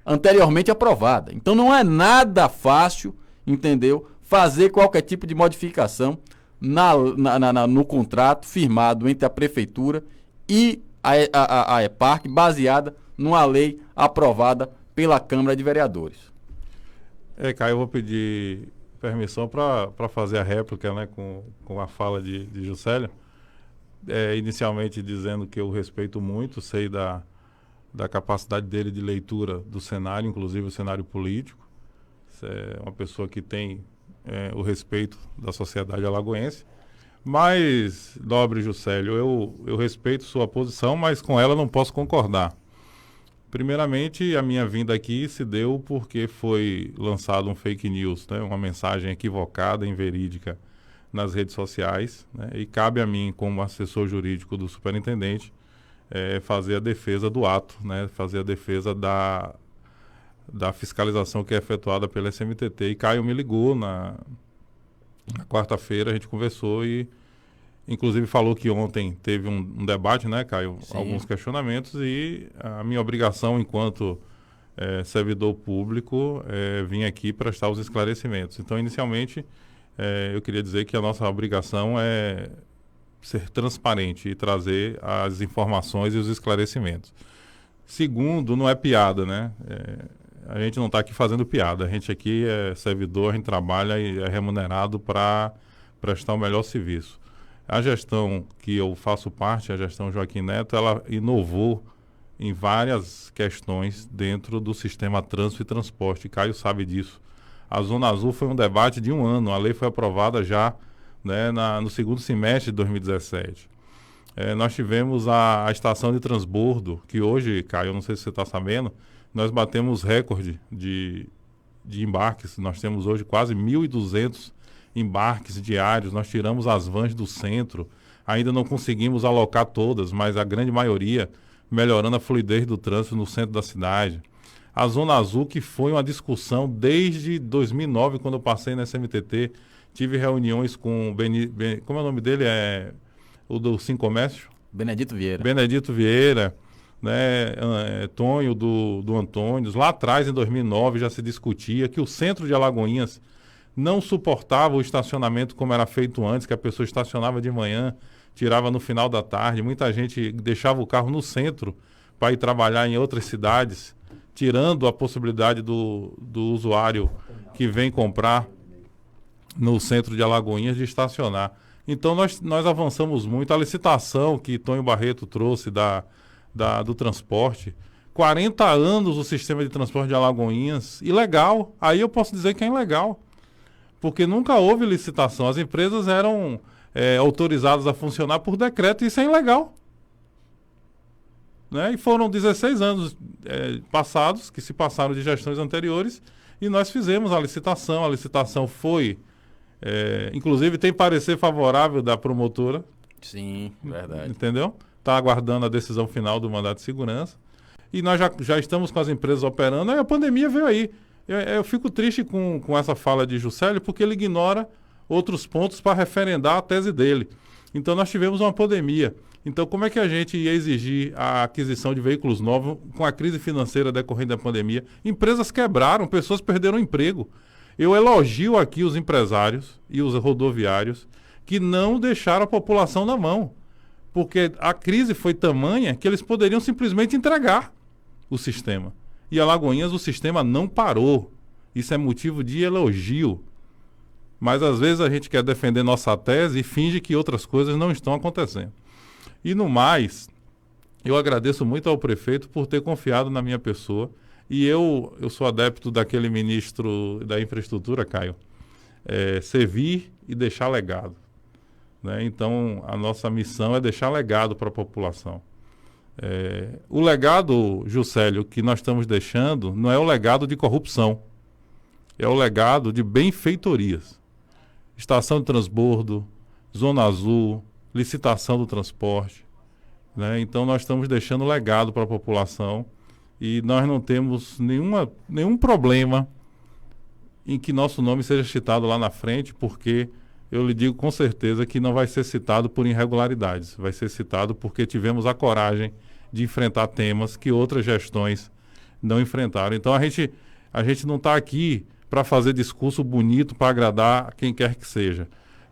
Speaker 1: anteriormente aprovada. Então não é nada fácil, entendeu? Fazer qualquer tipo de modificação no contrato firmado entre a Prefeitura e a EPARC, baseada numa lei aprovada pela Câmara de Vereadores.
Speaker 2: Caio, eu vou pedir permissão para fazer a réplica, né, com a fala de Juscelio. Inicialmente dizendo que eu respeito muito, sei da capacidade dele de leitura do cenário, inclusive o cenário político. É uma pessoa que tem o respeito da sociedade alagoense. Mas, nobre Juscelio, eu respeito sua posição, mas com ela não posso concordar. Primeiramente, a minha vinda aqui se deu porque foi lançado um fake news, né? Uma mensagem equivocada, inverídica nas redes sociais, né? E cabe a mim, como assessor jurídico do superintendente, fazer a defesa do ato, né? Fazer a defesa da fiscalização que é efetuada pela SMTT. E Caio me ligou na quarta-feira, a gente conversou e inclusive falou que ontem teve um debate, né, Caio? Sim. Alguns questionamentos, e a minha obrigação enquanto servidor público vim aqui prestar os esclarecimentos. Então, inicialmente, eu queria dizer que a nossa obrigação é ser transparente e trazer as informações e os esclarecimentos. Segundo, não é piada, né? A gente não está aqui fazendo piada. A gente aqui é servidor, a gente trabalha e é remunerado para prestar o melhor serviço. A gestão que eu faço parte, a gestão Joaquim Neto, ela inovou em várias questões dentro do sistema trânsito e transporte. Caio sabe disso. A Zona Azul foi um debate de 1 ano. A lei foi aprovada já, né, no segundo semestre de 2017. Nós tivemos a estação de transbordo, que hoje, Caio, eu não sei se você está sabendo, nós batemos recorde de embarques. Nós temos hoje quase 1.200 embarques diários. Nós tiramos as vans do centro. Ainda não conseguimos alocar todas, mas a grande maioria, melhorando a fluidez do trânsito no centro da cidade. A Zona Azul, que foi uma discussão desde 2009, quando eu passei na SMTT, tive reuniões com como é o nome dele? O do Sim Comércio?
Speaker 1: Benedito
Speaker 2: Vieira, né? Tonho do Antônio. Lá atrás, em 2009, já se discutia que o centro de Alagoinhas não suportava o estacionamento como era feito antes, que a pessoa estacionava de manhã, tirava no final da tarde. Muita gente deixava o carro no centro para ir trabalhar em outras cidades, tirando a possibilidade do usuário que vem comprar no centro de Alagoinhas de estacionar. Então nós avançamos muito. A licitação que Tonho Barreto trouxe do transporte, 40 anos o sistema de transporte de Alagoinhas, ilegal. Aí eu posso dizer que é ilegal, porque nunca houve licitação. As empresas eram autorizadas a funcionar por decreto, e isso é ilegal. Né? E foram 16 anos passados, que se passaram de gestões anteriores, E nós fizemos a licitação foi, inclusive tem parecer favorável da promotora.
Speaker 1: Sim, verdade.
Speaker 2: Entendeu? Está aguardando a decisão final do mandato de segurança. E nós já estamos com as empresas operando. Aí a pandemia veio aí. Eu fico triste com essa fala de Juscelio, porque ele ignora outros pontos para referendar a tese dele. Então nós tivemos uma pandemia. Então como é que a gente ia exigir a aquisição de veículos novos com a crise financeira decorrente da pandemia? Empresas quebraram, pessoas perderam emprego. Eu elogio aqui os empresários e os rodoviários que não deixaram a população na mão. Porque a crise foi tamanha que eles poderiam simplesmente entregar o sistema. E Alagoinhas, o sistema não parou. Isso é motivo de elogio. Mas às vezes a gente quer defender nossa tese e finge que outras coisas não estão acontecendo. E no mais, eu agradeço muito ao prefeito por ter confiado na minha pessoa. E eu sou adepto daquele ministro da infraestrutura, Caio, servir e deixar legado. Né? Então, a nossa missão é deixar legado para a população. O legado, Juscelio, que nós estamos deixando não é o legado de corrupção, é o legado de benfeitorias. Estação de transbordo, Zona Azul, licitação do transporte. Né? Então, nós estamos deixando legado para a população e nós não temos nenhum problema em que nosso nome seja citado lá na frente, porque eu lhe digo com certeza que não vai ser citado por irregularidades, vai ser citado porque tivemos a coragem de enfrentar temas que outras gestões não enfrentaram. Então a gente não está aqui para fazer discurso bonito para agradar quem quer que seja.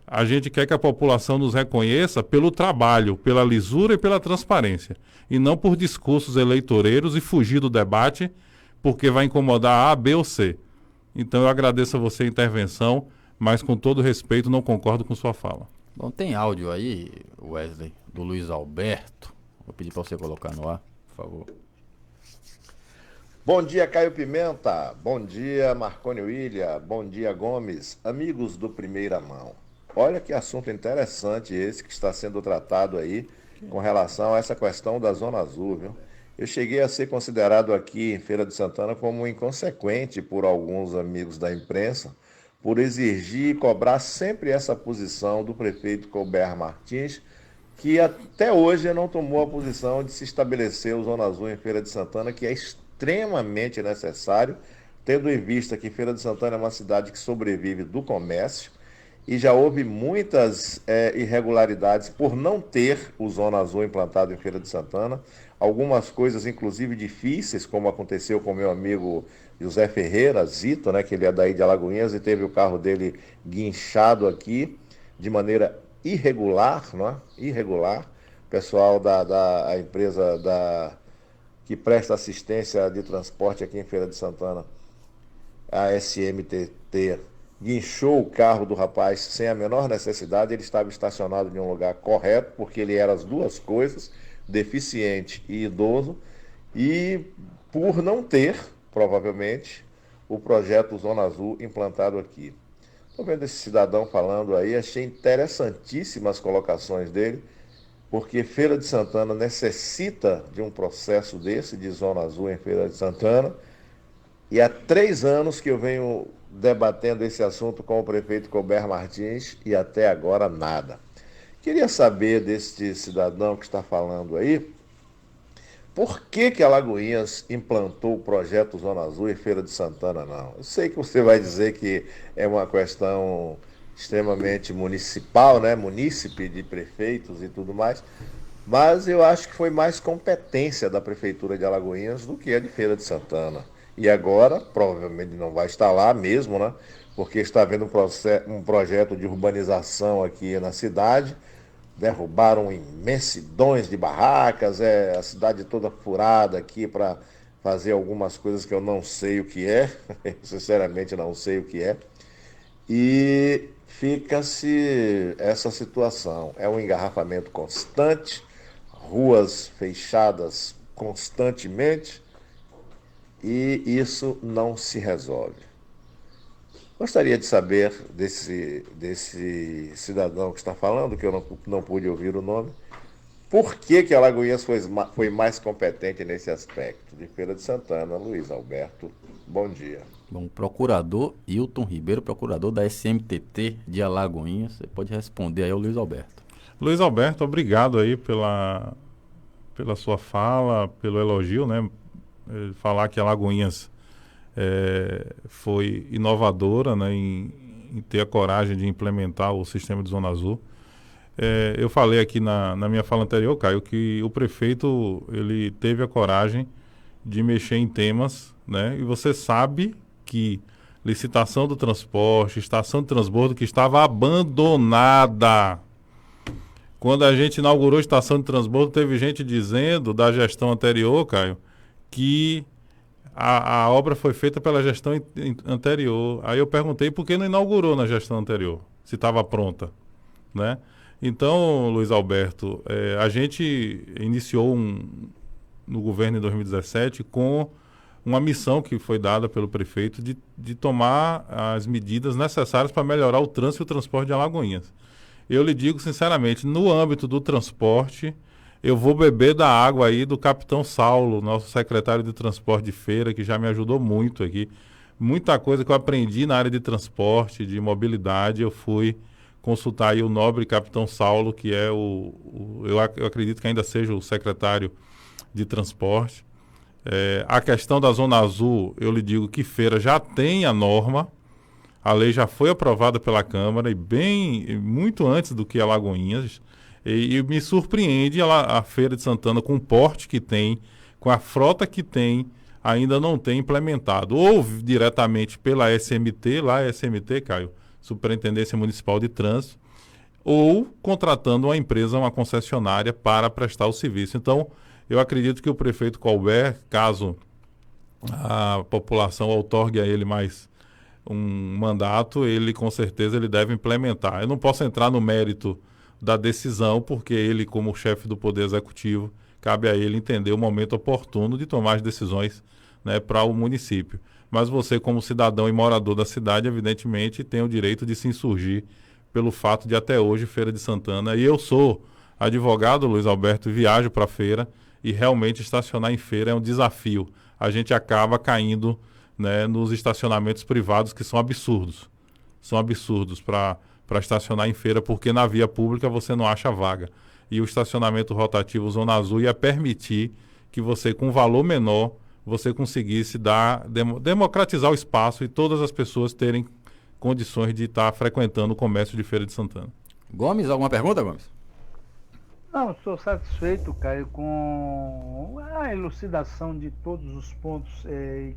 Speaker 2: A gente quer que a população nos reconheça pelo trabalho, pela lisura e pela transparência, e não por discursos eleitoreiros e fugir do debate porque vai incomodar A, B ou C. Então eu agradeço a você a intervenção, mas com todo respeito não concordo com sua fala.
Speaker 1: Bom, tem áudio aí, Wesley, do Luiz Alberto. Vou pedir para você colocar no ar, por favor.
Speaker 5: Bom dia, Caio Pimenta. Bom dia, Marconi William. Bom dia, Gomes. Amigos do Primeira Mão. Olha que assunto interessante esse que está sendo tratado aí com relação a essa questão da Zona Azul, viu? Eu cheguei a ser considerado aqui em Feira de Santana como inconsequente por alguns amigos da imprensa, por exigir e cobrar sempre essa posição do prefeito Colbert Martins, que até hoje não tomou a posição de se estabelecer o Zona Azul em Feira de Santana, que é extremamente necessário, tendo em vista que Feira de Santana é uma cidade que sobrevive do comércio, e já houve muitas irregularidades por não ter o Zona Azul implantado em Feira de Santana, algumas coisas inclusive difíceis, como aconteceu com meu amigo José Ferreira, Zito, né, que ele é daí de Alagoinhas e teve o carro dele guinchado aqui de maneira irregular, não é? Irregular. O pessoal da empresa que presta assistência de transporte aqui em Feira de Santana, a SMTT, guinchou o carro do rapaz sem a menor necessidade. Ele estava estacionado em um lugar correto, porque ele era as duas coisas, deficiente e idoso, e por não ter, provavelmente, o projeto Zona Azul implantado aqui. Estou vendo esse cidadão falando aí, achei interessantíssimas as colocações dele, porque Feira de Santana necessita de um processo desse, de Zona Azul em Feira de Santana, e há 3 anos que eu venho debatendo esse assunto com o prefeito Colbert Martins e até agora nada. Queria saber deste cidadão que está falando aí, por que Alagoinhas implantou o projeto Zona Azul em Feira de Santana, não? Eu sei que você vai dizer que é uma questão extremamente municipal, né? Munícipe de prefeitos e tudo mais, mas eu acho que foi mais competência da Prefeitura de Alagoinhas do que a de Feira de Santana. E agora, provavelmente não vai estar lá mesmo, né? Porque está havendo um projeto de urbanização aqui na cidade, derrubaram imensidões de barracas, a cidade toda furada aqui para fazer algumas coisas que eu não sei o que é, sinceramente não sei o que é, e fica-se essa situação. É um engarrafamento constante, ruas fechadas constantemente, e isso não se resolve. Gostaria de saber desse cidadão que está falando, que eu não pude ouvir o nome, Por que que Alagoinhas foi mais competente nesse aspecto? De Feira de Santana, Luiz Alberto, bom dia.
Speaker 1: Bom, procurador Hilton Ribeiro, procurador da SMTT de Alagoinhas. Você pode responder aí ao Luiz Alberto.
Speaker 2: Luiz Alberto, obrigado aí pela sua fala, pelo elogio, né? Falar que Alagoinhas foi inovadora, né, em ter a coragem de implementar o sistema de Zona Azul. Eu falei aqui na minha fala anterior, Caio, que o prefeito ele teve a coragem de mexer em temas, né? E você sabe que licitação do transporte, estação de transbordo que estava abandonada. Quando a gente inaugurou a estação de transbordo, teve gente dizendo da gestão anterior, Caio, que a obra foi feita pela gestão anterior. Aí eu perguntei por que não inaugurou na gestão anterior, se estava pronta, né? Então, Luiz Alberto, a gente iniciou no governo em 2017 com uma missão que foi dada pelo prefeito de tomar as medidas necessárias para melhorar o trânsito e o transporte de Alagoinhas. Eu lhe digo sinceramente, no âmbito do transporte, eu vou beber da água aí do capitão Saulo, nosso secretário de transporte de feira, que já me ajudou muito aqui. Muita coisa que eu aprendi na área de transporte, de mobilidade, eu fui consultar aí o nobre capitão Saulo, que é eu acredito que ainda seja o secretário de transporte. A questão da Zona Azul, eu lhe digo que Feira já tem a norma, a lei já foi aprovada pela Câmara e muito antes do que Alagoinhas, e me surpreende a Feira de Santana com o porte que tem, com a frota que tem, ainda não tem implementado, ou diretamente pela SMT, lá é SMT, Caio, Superintendência Municipal de Trânsito, ou contratando uma empresa, uma concessionária para prestar o serviço. Então, eu acredito que o prefeito Colbert, caso a população outorgue a ele mais um mandato, ele com certeza ele deve implementar. Eu não posso entrar no mérito da decisão, porque ele, como chefe do Poder Executivo, cabe a ele entender o momento oportuno de tomar as decisões, né, para o município. Mas você, como cidadão e morador da cidade, evidentemente, tem o direito de se insurgir pelo fato de até hoje Feira de Santana, e eu sou advogado, Luiz Alberto, viajo para a feira, e realmente estacionar em feira é um desafio. A gente acaba caindo, né, nos estacionamentos privados, que são absurdos. São absurdos para estacionar em feira, porque na via pública você não acha vaga. E o estacionamento rotativo Zona Azul ia permitir que você, com valor menor, você conseguisse democratizar o espaço e todas as pessoas terem condições de estar frequentando o comércio de Feira de Santana.
Speaker 1: Gomes, alguma pergunta, Gomes?
Speaker 6: Não, estou satisfeito, Caio, com a elucidação de todos os pontos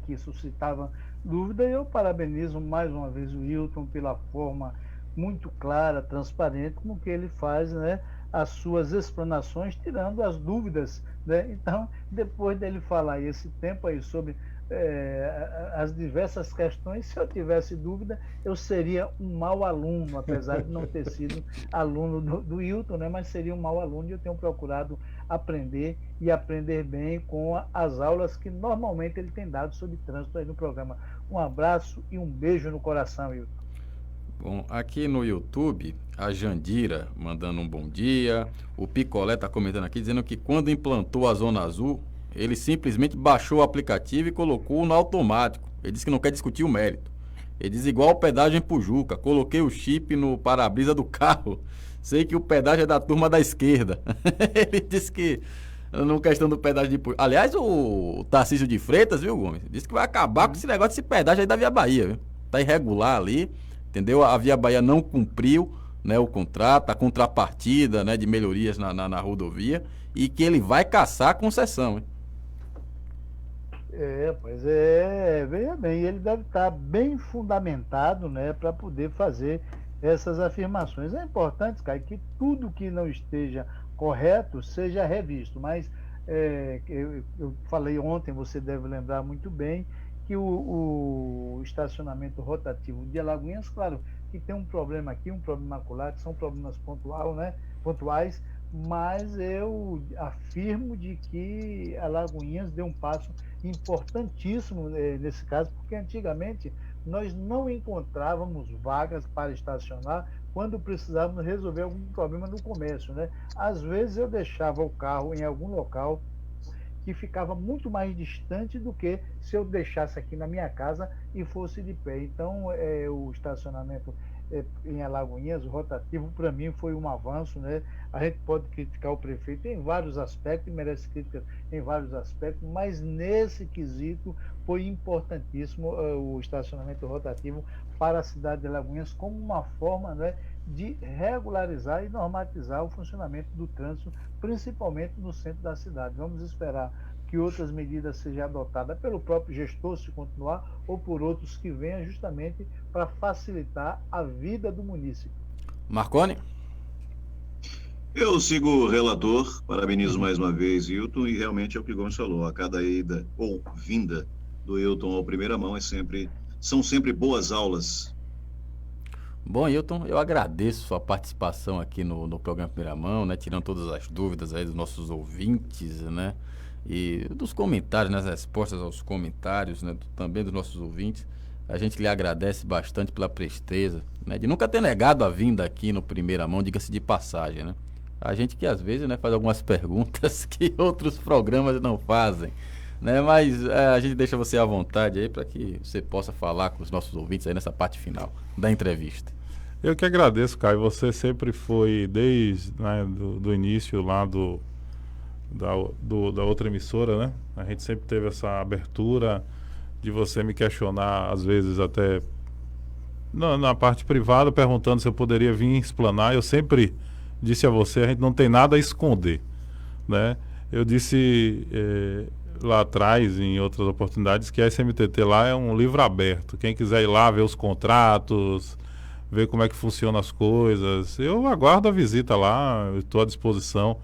Speaker 6: que suscitavam dúvida. Eu parabenizo mais uma vez o Hilton pela forma muito clara, transparente, com que ele faz, né, as suas explanações, tirando as dúvidas, né? Então, depois dele falar esse tempo aí sobre as diversas questões, se eu tivesse dúvida, eu seria um mau aluno, apesar de não ter sido aluno do Hilton, né? Mas seria um mau aluno, e eu tenho procurado aprender e aprender bem com as aulas que normalmente ele tem dado sobre trânsito aí no programa. Um abraço e um beijo no coração, Hilton.
Speaker 1: Bom, aqui no YouTube, a Jandira mandando um bom dia. O Picolé está comentando aqui, dizendo que quando implantou a Zona Azul, ele simplesmente baixou o aplicativo e colocou no automático. Ele disse que não quer discutir o mérito. Ele diz igual o pedágio em Pujuca. Coloquei o chip no para-brisa do carro. Sei que o pedágio é da turma da esquerda. Ele disse que, não questão do pedágio de Pujuca. Aliás, o Tarcísio de Freitas, viu, Gomes? Disse que vai acabar com esse negócio desse pedágio aí da Via Bahia, viu? Tá irregular ali. Entendeu? A Via Bahia não cumpriu, né, o contrato, a contrapartida, né, de melhorias na rodovia, e que ele vai caçar a concessão. Hein?
Speaker 6: Pois veja bem, ele deve estar bem fundamentado, né, para poder fazer essas afirmações. É importante, Caio, que tudo que não esteja correto seja revisto, mas eu falei ontem, você deve lembrar muito bem, que o estacionamento rotativo de Alagoinhas, claro, que tem um problema aqui, um problema acolá, que são problemas pontuais, mas eu afirmo de que Alagoinhas deu um passo importantíssimo nesse caso, porque antigamente nós não encontrávamos vagas para estacionar quando precisávamos resolver algum problema no comércio, né? Às vezes eu deixava o carro em algum local que ficava muito mais distante do que se eu deixasse aqui na minha casa e fosse de pé. Então, o estacionamento em Alagoinhas, rotativo, para mim foi um avanço, né? A gente pode criticar o prefeito em vários aspectos, merece críticas em vários aspectos, mas nesse quesito foi importantíssimo o estacionamento rotativo para a cidade de Alagoinhas como uma forma, né, de regularizar e normatizar o funcionamento do trânsito, principalmente no centro da cidade. Vamos esperar que outras medidas sejam adotadas pelo próprio gestor, se continuar, ou por outros que venham justamente para facilitar a vida do município.
Speaker 1: Marconi?
Speaker 3: Eu sigo o relator, parabenizo mais uma vez Hilton, e realmente é o que o Gomes falou, a cada ida ou vinda do Hilton ao primeira mão são sempre boas aulas.
Speaker 1: Bom, Hilton, eu agradeço sua participação aqui no programa Primeira Mão, né, tirando todas as dúvidas aí dos nossos ouvintes, né, e dos comentários, nas respostas aos comentários, né, também dos nossos ouvintes. A gente lhe agradece bastante pela presteza, né, de nunca ter negado a vinda aqui no Primeira Mão, diga-se de passagem, né. A gente que às vezes, né, faz algumas perguntas que outros programas não fazem, né, mas a gente deixa você à vontade aí para que você possa falar com os nossos ouvintes aí nessa parte final da entrevista.
Speaker 2: Eu que agradeço, Caio. Você sempre foi, desde, né, do início lá da outra emissora, né? A gente sempre teve essa abertura de você me questionar, às vezes até na parte privada, perguntando se eu poderia vir explanar. Eu sempre disse a você, a gente não tem nada a esconder, né? Eu disse lá atrás, em outras oportunidades, que a SMTT lá é um livro aberto. Quem quiser ir lá ver os contratos, ver como é que funcionam as coisas, eu aguardo a visita lá, estou à disposição.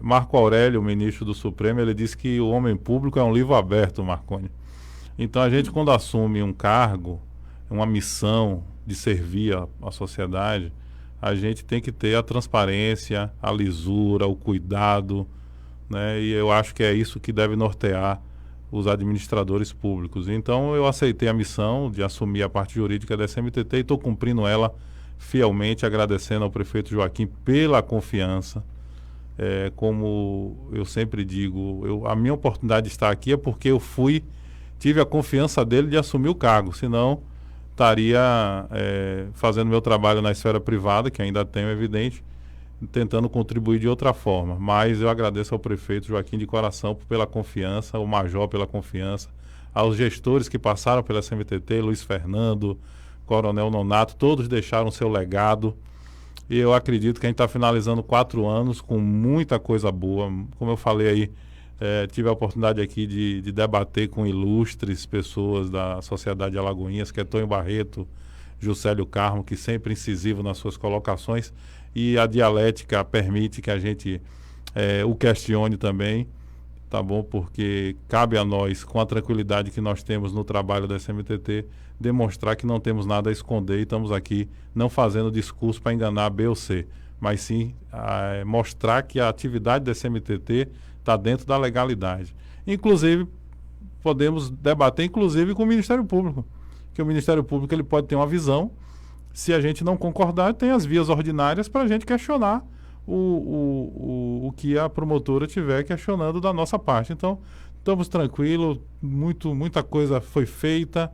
Speaker 2: Marco Aurélio, o ministro do Supremo, ele disse que o homem público é um livro aberto, Marconi. Então a gente, quando assume um cargo, uma missão de servir a sociedade, a gente tem que ter a transparência, a lisura, o cuidado, né? E eu acho que é isso que deve nortear os administradores públicos. Então eu aceitei a missão de assumir a parte jurídica da SMTT e estou cumprindo ela fielmente, agradecendo ao prefeito Joaquim pela confiança. Como eu sempre digo, a minha oportunidade de estar aqui é porque eu tive a confiança dele de assumir o cargo, senão estaria fazendo meu trabalho na esfera privada, que ainda tenho, evidente, tentando contribuir de outra forma. Mas eu agradeço ao prefeito Joaquim de coração pela confiança, ao major pela confiança, aos gestores que passaram pela SMTT, Luiz Fernando, Coronel Nonato, todos deixaram seu legado. E eu acredito que a gente está finalizando 4 anos com muita coisa boa. Como eu falei aí, tive a oportunidade aqui de debater com ilustres pessoas da sociedade de Alagoinhas, que é Tonho Barreto, Juscelio Carmo, que sempre incisivo nas suas colocações, e a dialética permite que a gente o questione também, tá bom? Porque cabe a nós, com a tranquilidade que nós temos no trabalho da SMTT, demonstrar que não temos nada a esconder e estamos aqui não fazendo discurso para enganar B ou C, mas sim mostrar que a atividade da SMTT está dentro da legalidade. Inclusive, podemos debater inclusive com o Ministério Público, que o Ministério Público ele pode ter uma visão. Se a gente não concordar, tem as vias ordinárias para a gente questionar o que a promotora estiver questionando da nossa parte. Então, estamos tranquilos, muita coisa foi feita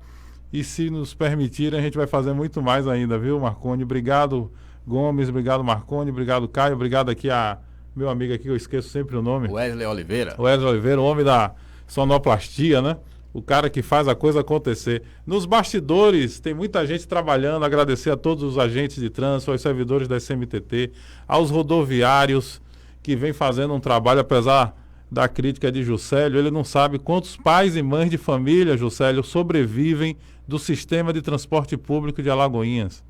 Speaker 2: e se nos permitirem, a gente vai fazer muito mais ainda, viu, Marconi? Obrigado, Gomes, obrigado, Marconi, obrigado, Caio, obrigado aqui a meu amigo aqui, eu esqueço sempre o nome.
Speaker 1: Wesley Oliveira.
Speaker 2: Wesley Oliveira, o homem da sonoplastia, né? O cara que faz a coisa acontecer. Nos bastidores, tem muita gente trabalhando. Agradecer a todos os agentes de trânsito, aos servidores da SMTT, aos rodoviários que vêm fazendo um trabalho, apesar da crítica de Juscelio. Ele não sabe quantos pais e mães de família, Juscelio, sobrevivem do sistema de transporte público de Alagoinhas.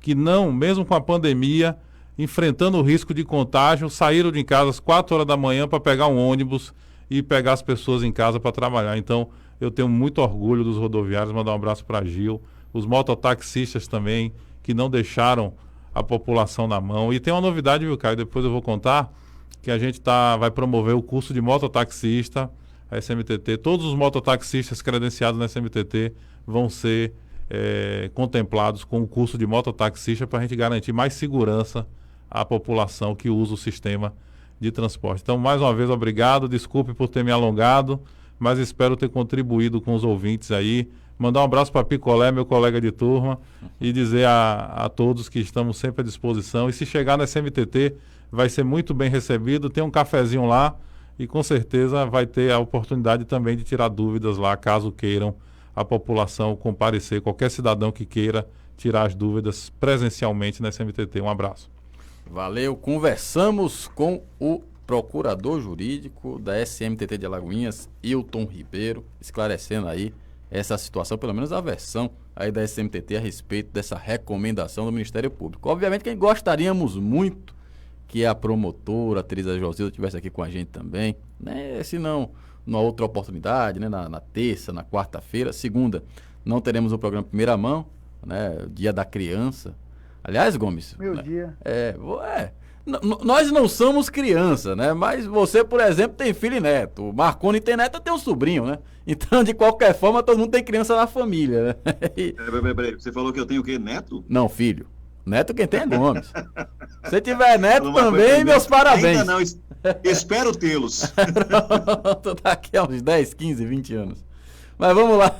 Speaker 2: Que não, mesmo com a pandemia, enfrentando o risco de contágio, saíram de casa às 4 horas da manhã para pegar um ônibus e pegar as pessoas em casa para trabalhar. Então, eu tenho muito orgulho dos rodoviários, mandar um abraço para Gil, os mototaxistas também, que não deixaram a população na mão. E tem uma novidade, viu, Caio? Depois eu vou contar, que a gente vai promover o curso de mototaxista, a SMTT. Todos os mototaxistas credenciados na SMTT vão ser contemplados com o curso de mototaxista para a gente garantir mais segurança à população que usa o sistema de transporte. Então, mais uma vez, obrigado. Desculpe por ter me alongado, mas espero ter contribuído com os ouvintes aí. Mandar um abraço para Picolé, meu colega de turma, e dizer a todos que estamos sempre à disposição. E se chegar na SMTT, vai ser muito bem recebido. Tem um cafezinho lá e com certeza vai ter a oportunidade também de tirar dúvidas lá, caso queiram a população comparecer, qualquer cidadão que queira tirar as dúvidas presencialmente na SMTT. Um abraço.
Speaker 1: Valeu, conversamos com o procurador jurídico da SMTT de Alagoinhas, Hilton Ribeiro, esclarecendo aí essa situação, pelo menos a versão aí da SMTT a respeito dessa recomendação do Ministério Público. Obviamente que gostaríamos muito que a promotora, a Teresa Josilda, estivesse aqui com a gente também, né? Se não, numa outra oportunidade, né? Na terça, na quarta-feira. Segunda, não teremos o programa Primeira Mão, né? Dia da Criança. Aliás, Gomes...
Speaker 6: Meu
Speaker 1: né?
Speaker 6: dia.
Speaker 1: Nós não somos criança, né? Mas você, por exemplo, tem filho e neto. O Marconi tem neto, tem um sobrinho, né? Então, de qualquer forma, todo mundo tem criança na família, né?
Speaker 3: Peraí, você falou que eu tenho o quê? Neto?
Speaker 1: Não, filho. Neto quem tem é Gomes. Se tiver neto também, meus parabéns.
Speaker 3: Ainda não, espero tê-los.
Speaker 1: Pronto, daqui a uns 10, 15, 20 anos. Mas vamos lá.